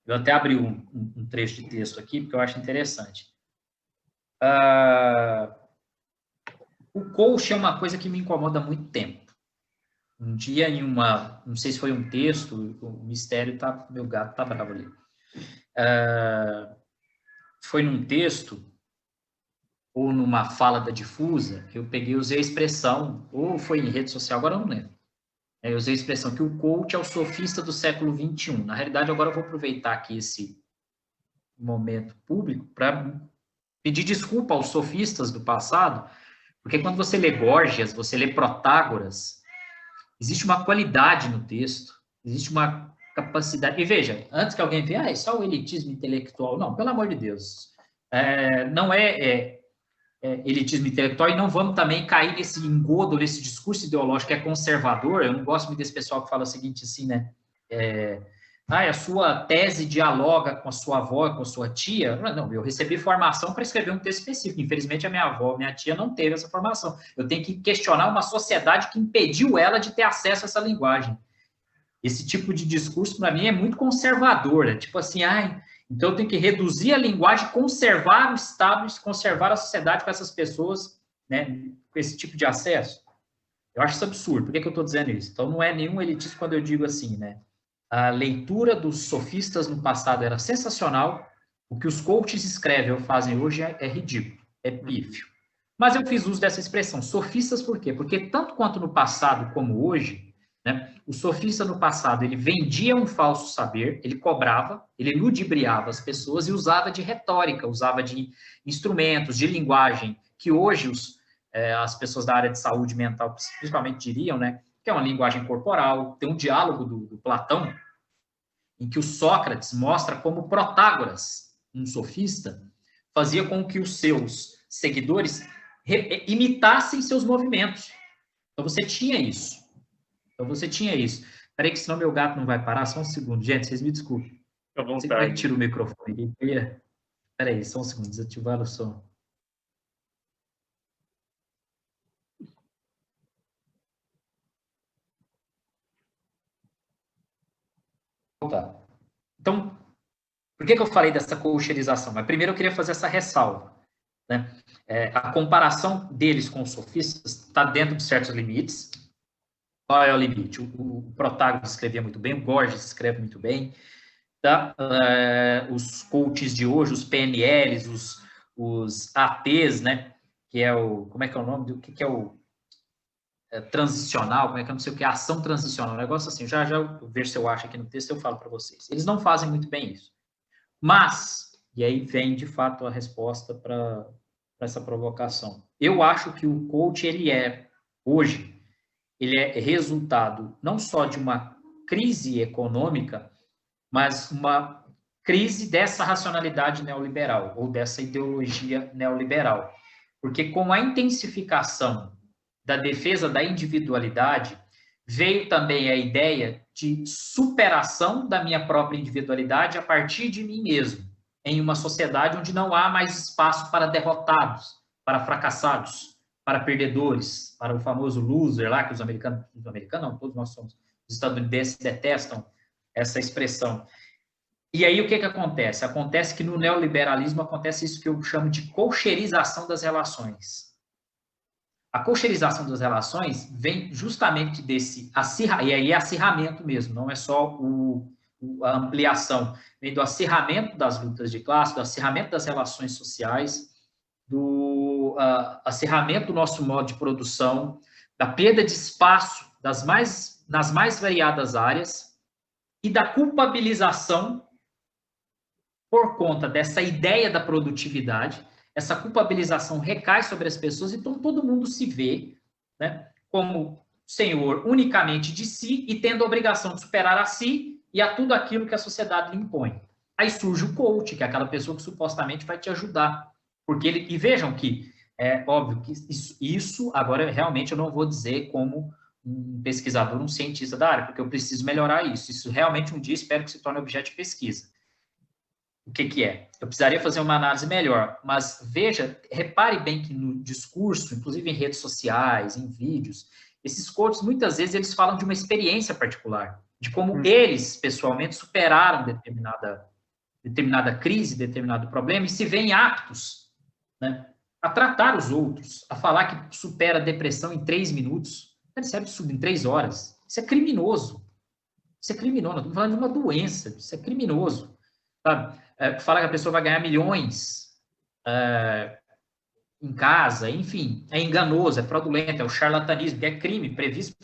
Speaker 2: Eu até abri um trecho de texto aqui, porque eu acho interessante. O coach é uma coisa que me incomoda há muito tempo. Um dia não sei se foi um texto, o mistério tá, meu gato tá bravo ali. Foi num texto ou numa fala da Difusa, eu usei a expressão, ou foi em rede social, agora eu não lembro. Eu usei a expressão que o coach é o sofista do século XXI. Na realidade, agora eu vou aproveitar aqui esse momento público para pedir desculpa aos sofistas do passado, porque quando você lê Gorgias, você lê Protágoras, existe uma qualidade no texto, existe uma capacidade. E veja, antes que alguém venha, é só o elitismo intelectual. Não, pelo amor de Deus. Não é elitismo intelectual e não vamos também cair nesse engodo, nesse discurso ideológico que é conservador. Eu não gosto muito desse pessoal que fala o seguinte assim, né? A sua tese dialoga com a sua avó, com a sua tia. Não, eu recebi formação para escrever um texto específico. Infelizmente, a minha avó, minha tia não teve essa formação. Eu tenho que questionar uma sociedade que impediu ela de ter acesso a essa linguagem. Esse tipo de discurso, para mim, é muito conservador. É tipo assim, então eu tenho que reduzir a linguagem, conservar o Estado, conservar a sociedade com essas pessoas, né, com esse tipo de acesso. Eu acho isso absurdo. Por que eu estou dizendo isso? Então, não é nenhum elitismo quando eu digo assim, né? a leitura dos sofistas no passado era sensacional, o que os coaches escrevem ou fazem hoje é ridículo, é pífio. Mas eu fiz uso dessa expressão, sofistas por quê? Porque tanto quanto no passado como hoje, né, o sofista no passado, ele vendia um falso saber, ele cobrava, ele ludibriava as pessoas e usava de retórica, usava de instrumentos, de linguagem, que hoje as pessoas da área de saúde mental principalmente diriam, né, que é uma linguagem corporal. Tem um diálogo do Platão, em que o Sócrates mostra como Protágoras, um sofista, fazia com que os seus seguidores imitassem seus movimentos. Então você tinha isso. Peraí que senão meu gato não vai parar, só um segundo. Gente, vocês me desculpem.
Speaker 1: Fica à
Speaker 2: Não sei como é que
Speaker 1: vontade.
Speaker 2: tira o microfone. Peraí, só um segundo, desativar o som. Tá. Então, por que eu falei dessa coacherização? Mas primeiro eu queria fazer essa ressalva, né? A comparação deles com os sofistas está dentro de certos limites. Qual é o limite? O Protágoras escrevia muito bem, o Gorgias escreve muito bem, tá? Os coaches de hoje, os PNLs, os ATs, né? Que é o... Como é que é o nome? O que é o... transicional, como é que eu não sei o que é ação transicional, um negócio assim, já vejo se eu acho aqui no texto, eu falo para vocês. Eles não fazem muito bem isso. Mas, e aí vem de fato a resposta para essa provocação. Eu acho que o coach, hoje, ele é resultado não só de uma crise econômica, mas uma crise dessa racionalidade neoliberal, ou dessa ideologia neoliberal. Porque com a intensificação da defesa da individualidade, veio também a ideia de superação da minha própria individualidade a partir de mim mesmo, em uma sociedade onde não há mais espaço para derrotados, para fracassados, para perdedores, para o famoso loser lá, que os americanos não, todos nós somos, os estadunidenses detestam essa expressão. E aí o que acontece? Acontece que no neoliberalismo acontece isso que eu chamo de coacherização das relações. A coacherização das relações vem justamente desse acirramento, e aí é acirramento mesmo, não é só a ampliação, vem do acirramento das lutas de classe, do acirramento das relações sociais, do acirramento do nosso modo de produção, da perda de espaço nas mais variadas áreas e da culpabilização por conta dessa ideia da produtividade. Essa culpabilização recai sobre as pessoas, então todo mundo se vê, né, como senhor unicamente de si e tendo a obrigação de superar a si e a tudo aquilo que a sociedade lhe impõe. Aí surge o coach, que é aquela pessoa que supostamente vai te ajudar. E vejam que, é óbvio que isso agora realmente eu não vou dizer como um pesquisador, um cientista da área, porque eu preciso melhorar isso. Isso realmente um dia espero que se torne objeto de pesquisa. O que é? Eu precisaria fazer uma análise melhor, mas repare bem que no discurso, inclusive em redes sociais, em vídeos, esses coaches, muitas vezes, eles falam de uma experiência particular, de como eles, pessoalmente, superaram determinada crise, determinado problema, e se veem aptos, né, a tratar os outros, a falar que supera a depressão em 3 minutos. Isso é absurdo, em 3 horas. Isso é criminoso. Isso é criminoso. Nós estamos falando de uma doença. Isso é criminoso. Sabe? Fala que a pessoa vai ganhar milhões em casa, enfim, é enganoso, é fraudulento, é o charlatanismo, que é crime, previsto,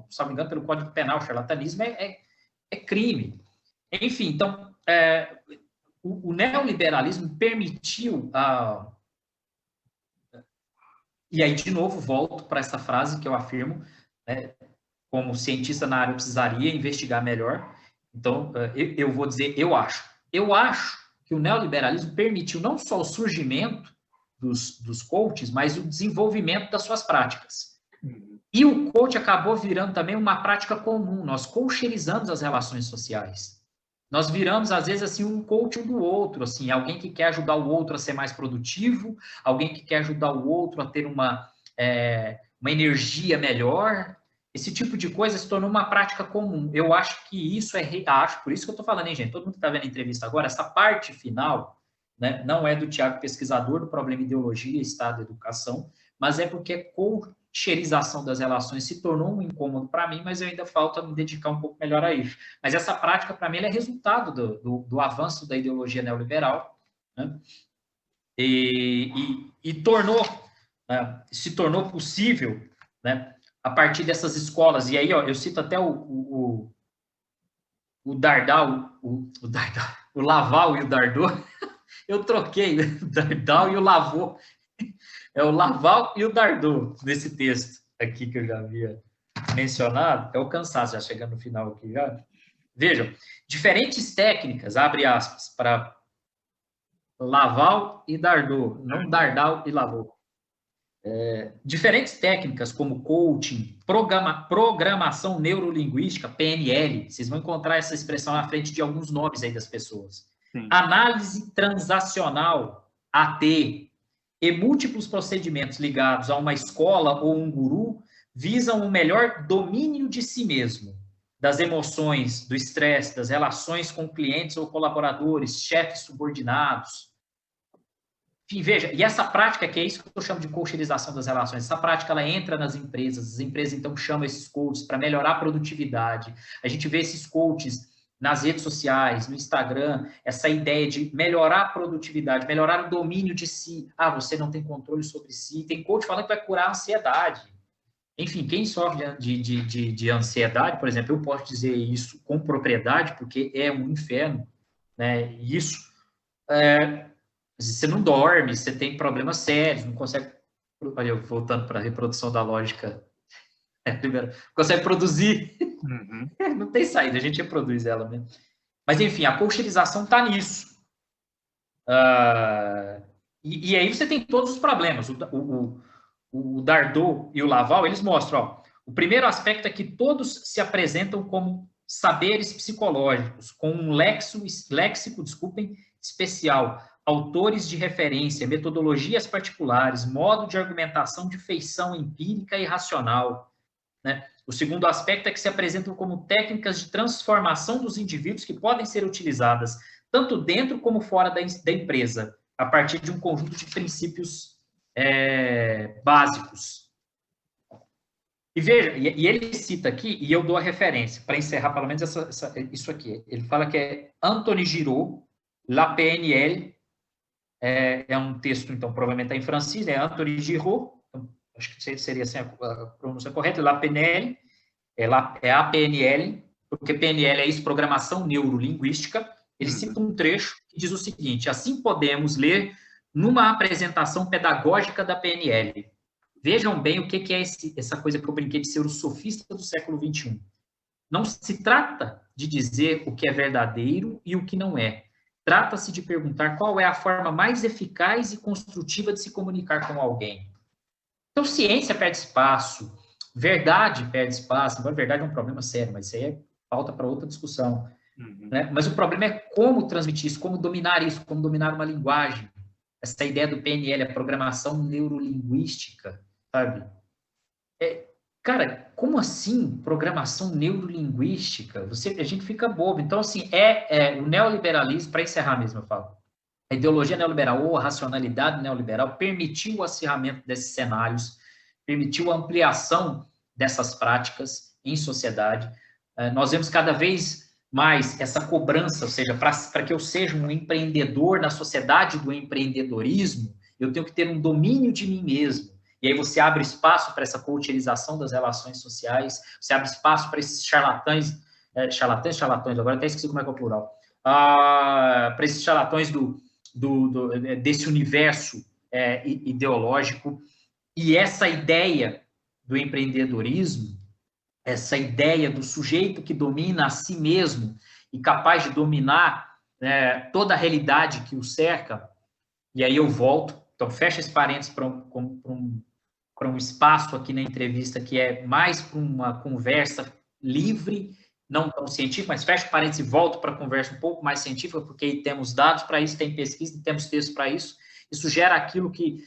Speaker 2: se não me engano, pelo Código Penal. O charlatanismo é crime. Enfim, então, o neoliberalismo permitiu e aí, de novo, volto para essa frase que eu afirmo, né, como cientista na área, eu precisaria investigar melhor. Então, eu vou dizer, eu acho que o neoliberalismo permitiu não só o surgimento dos coaches, mas o desenvolvimento das suas práticas. E o coach acabou virando também uma prática comum. Nós coacherizamos as relações sociais. Nós viramos, às vezes, assim, um coach um do outro, assim, alguém que quer ajudar o outro a ser mais produtivo, alguém que quer ajudar o outro a ter uma energia melhor. Esse tipo de coisa se tornou uma prática comum. Eu acho que isso por isso que eu estou falando, hein, gente? Todo mundo que está vendo a entrevista agora, essa parte final, né, não é do Thiago pesquisador do problema ideologia, Estado e educação, mas é porque é coacherização das relações se tornou um incômodo para mim, mas eu ainda falta me dedicar um pouco melhor a isso. Mas essa prática, para mim, ela é resultado do avanço da ideologia neoliberal, né? E tornou, né, se tornou possível, né, a partir dessas escolas. E aí, ó, eu cito até o Dardal, o Laval e o Dardot. Eu troquei o Dardal e o Lavaux. É o Laval e o Dardot nesse texto aqui que eu já havia mencionado. É o cansaço, já chegando no final aqui já. Vejam, diferentes técnicas, abre aspas, para Laval e Dardot, não Dardal e Lavaux. Diferentes técnicas como coaching, programação neurolinguística, PNL, vocês vão encontrar essa expressão na frente de alguns nomes aí das pessoas. Sim. Análise transacional, AT, e múltiplos procedimentos ligados a uma escola ou um guru visam um melhor domínio de si mesmo, das emoções, do estresse, das relações com clientes ou colaboradores, chefes subordinados. Enfim, veja, e essa prática, que é isso que eu chamo de coacherização das relações, essa prática ela entra nas empresas, as empresas então chamam esses coaches para melhorar a produtividade. A gente vê esses coaches nas redes sociais, no Instagram, essa ideia de melhorar a produtividade, melhorar o domínio de si. Ah, você não tem controle sobre si. Tem coach falando que vai curar a ansiedade. Enfim, quem sofre de ansiedade, por exemplo, eu posso dizer isso com propriedade, porque é um inferno, né? Isso você não dorme, você tem problemas sérios, não consegue... Olha, voltando para a reprodução da lógica, primeiro, consegue produzir. Uhum. Não tem saída, a gente reproduz ela mesmo. Mas, enfim, a coacherização está nisso. E aí você tem todos os problemas. O Dardot e o Laval, eles mostram, ó, o primeiro aspecto é que todos se apresentam como saberes psicológicos, com um léxico, especial, autores de referência, metodologias particulares, modo de argumentação de feição empírica e racional, né? O segundo aspecto é que se apresentam como técnicas de transformação dos indivíduos que podem ser utilizadas tanto dentro como fora da empresa, a partir de um conjunto de princípios básicos. E veja, e ele cita aqui, e eu dou a referência, para encerrar pelo menos isso aqui. Ele fala que é Anthony Giraud, La PNL, é um texto, então, provavelmente está em francês, é Anthony Giraud, então, acho que seria assim a pronúncia correta, La PNL, é a PNL, porque PNL é isso, Programação Neurolinguística. Ele cita um trecho que diz o seguinte: assim podemos ler numa apresentação pedagógica da PNL. Vejam bem o que é essa coisa que eu brinquei de ser o sofista do século XXI. Não se trata de dizer o que é verdadeiro e o que não é. Trata-se de perguntar qual é a forma mais eficaz e construtiva de se comunicar com alguém. Então, ciência perde espaço, verdade perde espaço. Agora, verdade é um problema sério, mas isso aí é pauta para outra discussão. Né? Mas o problema é como transmitir isso, como dominar uma linguagem. Essa ideia do PNL, a programação neurolinguística, sabe? Cara, como assim programação neurolinguística? A gente fica bobo. Então, assim, o neoliberalismo, para encerrar mesmo, eu falo, a ideologia neoliberal ou a racionalidade neoliberal permitiu o acirramento desses cenários, permitiu a ampliação dessas práticas em sociedade. Nós vemos cada vez mais essa cobrança, ou seja, para que eu seja um empreendedor na sociedade do empreendedorismo, eu tenho que ter um domínio de mim mesmo. E aí você abre espaço para essa coacherização das relações sociais, você abre espaço para esses charlatães, agora até esqueci como é que é o plural, para esses charlatões desse universo ideológico. E essa ideia do empreendedorismo, essa ideia do sujeito que domina a si mesmo e capaz de dominar toda a realidade que o cerca, e aí eu volto, então fecha esse parênteses para um espaço aqui na entrevista que é mais para uma conversa livre, não tão científica, mas fecha o parênteses e volto para a conversa um pouco mais científica, porque aí temos dados para isso, tem pesquisa, temos texto para isso. Isso gera aquilo que,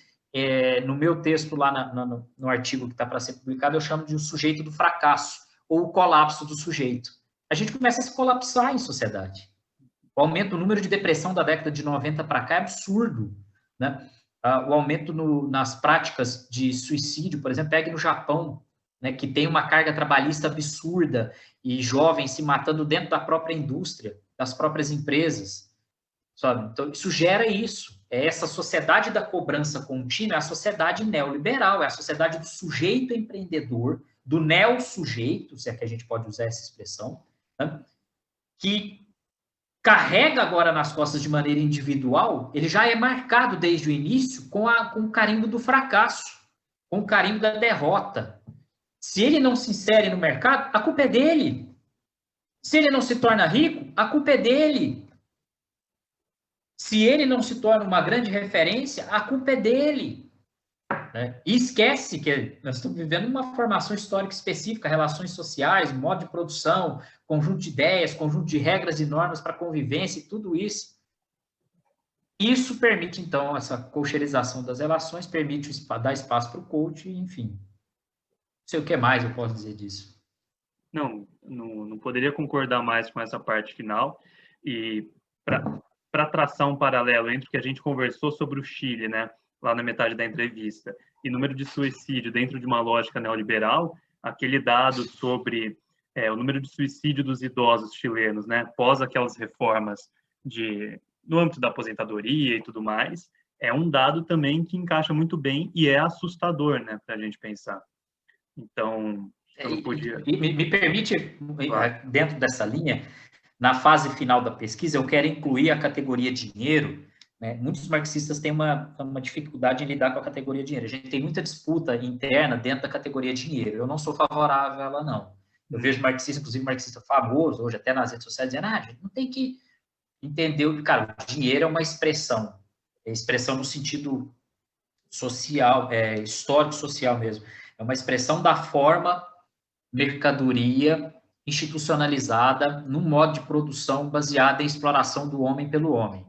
Speaker 2: no meu texto lá no artigo que está para ser publicado, eu chamo de o sujeito do fracasso, ou o colapso do sujeito. A gente começa a se colapsar em sociedade. O aumento do número de depressão da década de 90 para cá é absurdo, né? o aumento nas práticas de suicídio, por exemplo, pegue no Japão, né, que tem uma carga trabalhista absurda e jovens se matando dentro da própria indústria, das próprias empresas, sabe? Então, isso gera isso. É essa sociedade da cobrança contínua, é a sociedade neoliberal, é a sociedade do sujeito empreendedor, do neo-sujeito, se é que a gente pode usar essa expressão, né, que carrega agora nas costas de maneira individual, ele já é marcado desde o início com o carimbo do fracasso, com o carimbo da derrota. Se ele não se insere no mercado, a culpa é dele. Se ele não se torna rico, a culpa é dele. Se ele não se torna uma grande referência, a culpa é dele. Né? E esquece que nós estamos vivendo uma formação histórica específica, relações sociais, modo de produção, conjunto de ideias, conjunto de regras e normas para convivência e tudo isso. Isso permite, então, essa coacherização das relações, permite dar espaço para o coach, enfim. Não sei o que mais eu posso dizer disso.
Speaker 1: Não poderia concordar mais com essa parte final. E para traçar um paralelo entre o que a gente conversou sobre o Chile, né, lá na metade da entrevista, e número de suicídio dentro de uma lógica neoliberal, aquele dado sobre o número de suicídio dos idosos chilenos, né, após aquelas reformas no âmbito da aposentadoria e tudo mais, é um dado também que encaixa muito bem e é assustador, né, para a gente pensar. Então, eu não podia...
Speaker 2: Me permite, dentro dessa linha, na fase final da pesquisa, eu quero incluir a categoria dinheiro, né? Muitos marxistas têm uma dificuldade em lidar com a categoria dinheiro. A gente tem muita disputa interna dentro da categoria dinheiro. Eu não sou favorável a ela, não. Eu vejo marxista, inclusive marxista famoso, hoje até nas redes sociais, dizendo, a gente não tem que entender... Cara, o dinheiro é uma expressão. É expressão no sentido social, histórico-social mesmo. É uma expressão da forma mercadoria institucionalizada num modo de produção baseado em exploração do homem pelo homem.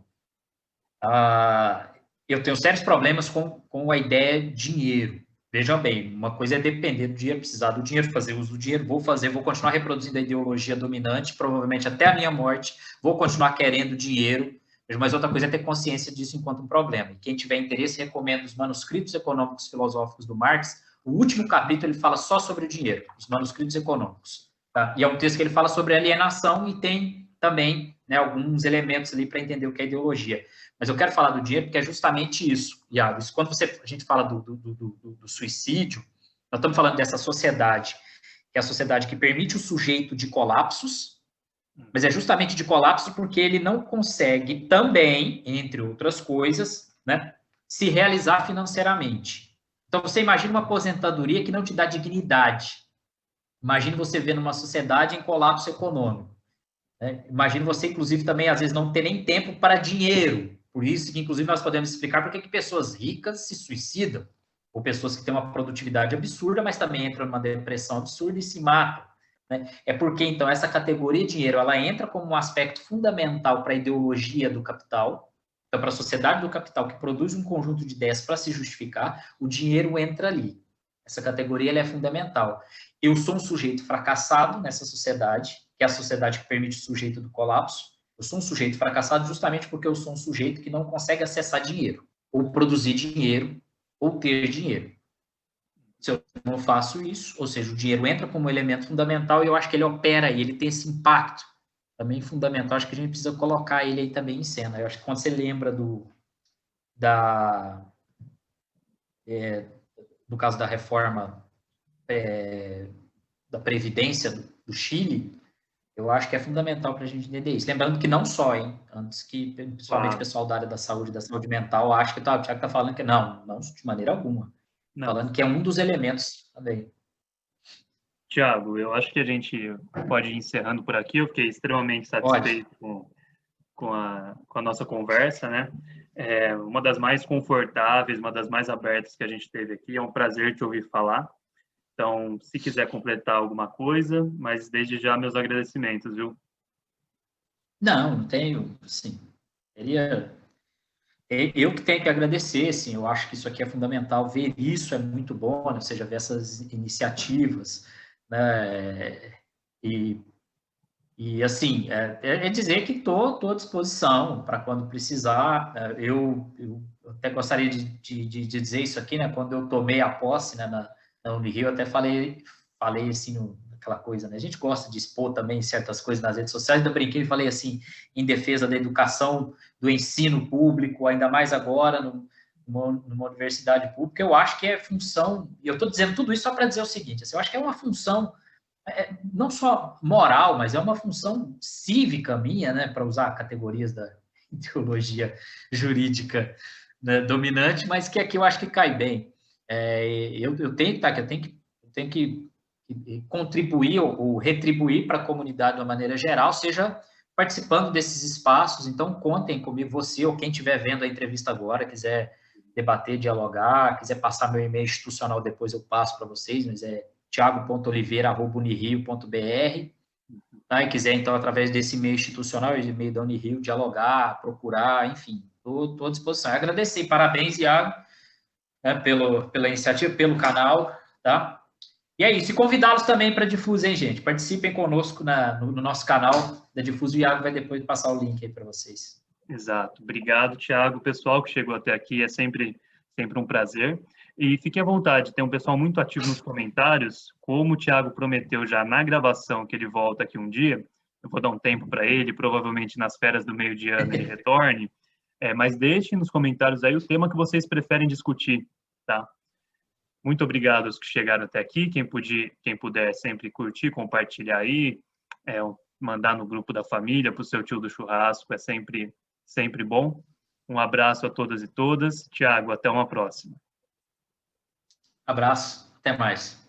Speaker 2: Eu tenho sérios problemas com a ideia de dinheiro. Vejam bem, uma coisa é depender do dinheiro, precisar do dinheiro, fazer uso do dinheiro, vou continuar reproduzindo a ideologia dominante, provavelmente até a minha morte, vou continuar querendo dinheiro, mas outra coisa é ter consciência disso enquanto um problema. E quem tiver interesse, recomendo os manuscritos econômicos filosóficos do Marx. O último capítulo ele fala só sobre o dinheiro, os manuscritos econômicos. Tá? E é um texto que ele fala sobre alienação e tem também, né, alguns elementos ali para entender o que é ideologia. Mas eu quero falar do dinheiro porque é justamente isso, Iago. Isso, quando a gente fala do suicídio, nós estamos falando dessa sociedade, que é a sociedade que permite o sujeito de colapsos, mas é justamente de colapso porque ele não consegue também, entre outras coisas, né, se realizar financeiramente. Então, você imagina uma aposentadoria que não te dá dignidade. Imagina você ver numa sociedade em colapso econômico. Né? Imagina você, inclusive, também, às vezes, não ter nem tempo para dinheiro. Por isso que, inclusive, nós podemos explicar por que pessoas ricas se suicidam, ou pessoas que têm uma produtividade absurda, mas também entram numa depressão absurda e se matam. Né? É porque, então, essa categoria de dinheiro, ela entra como um aspecto fundamental para a ideologia do capital, então, para a sociedade do capital, que produz um conjunto de ideias para se justificar, o dinheiro entra ali. Essa categoria ela é fundamental. Eu sou um sujeito fracassado nessa sociedade, que é a sociedade que permite o sujeito do colapso. Eu sou um sujeito fracassado justamente porque eu sou um sujeito que não consegue acessar dinheiro, ou produzir dinheiro, ou ter dinheiro. Se eu não faço isso, ou seja, o dinheiro entra como elemento fundamental e eu acho que ele opera e ele tem esse impacto também fundamental. Acho que a gente precisa colocar ele aí também em cena. Eu acho que quando você lembra do caso da reforma da Previdência do Chile, eu acho que é fundamental para a gente entender isso. Lembrando que não só, antes que, principalmente o pessoal da área da saúde mental, acha que o Thiago está falando que não de maneira alguma. Não. Falando que é um dos elementos também.
Speaker 1: Thiago, eu acho que a gente pode ir encerrando por aqui. Eu fiquei extremamente satisfeito com a nossa conversa, né? É uma das mais confortáveis, uma das mais abertas que a gente teve aqui. É um prazer te ouvir falar. Então, se quiser completar alguma coisa, mas desde já meus agradecimentos, viu?
Speaker 2: Não tenho, assim, eu que tenho que agradecer, assim, eu acho que isso aqui é fundamental, ver isso é muito bom, né? Ou seja, ver essas iniciativas, né? E assim, dizer que estou à disposição para quando precisar. Eu até gostaria de dizer isso aqui, né? Quando eu tomei a posse, né, na Unirio, eu até falei assim, aquela coisa, né? A gente gosta de expor também certas coisas nas redes sociais, ainda brinquei e falei assim, em defesa da educação, do ensino público, ainda mais agora, numa universidade pública, eu acho que é função, e eu estou dizendo tudo isso só para dizer o seguinte, assim, eu acho que é uma função não só moral, mas é uma função cívica minha, né, para usar categorias da ideologia jurídica, né, dominante, mas que aqui eu acho que cai bem. Eu tenho que estar aqui, eu tenho que contribuir ou retribuir para a comunidade de uma maneira geral, seja participando desses espaços. Então, contem comigo, você ou quem estiver vendo a entrevista agora, quiser debater, dialogar, quiser passar meu e-mail institucional depois, eu passo para vocês, mas é thiago.oliveira@unirio.br, tá? E quiser, então, através desse e-mail institucional, e-mail da Unirio, dialogar, procurar, enfim, estou à disposição. Agradecer, parabéns, Iago, né, pela iniciativa, pelo canal, tá? E é isso, e convidá-los também para a Difusa, hein, gente? Participem conosco no nosso canal da Difusa, o Iago vai depois passar o link aí para vocês.
Speaker 1: Exato. Obrigado, Thiago. Pessoal que chegou até aqui, é sempre um prazer. E fique à vontade, tem um pessoal muito ativo nos comentários. Como o Thiago prometeu já na gravação que ele volta aqui um dia, eu vou dar um tempo para ele, provavelmente nas férias do meio de ano ele retorne. Mas deixem nos comentários aí o tema que vocês preferem discutir, tá? Muito obrigado aos que chegaram até aqui. Quem puder sempre curtir, compartilhar aí, mandar no grupo da família, para o seu tio do churrasco, é sempre bom. Um abraço a todas e todas. Thiago, até uma próxima.
Speaker 2: Abraço, até mais.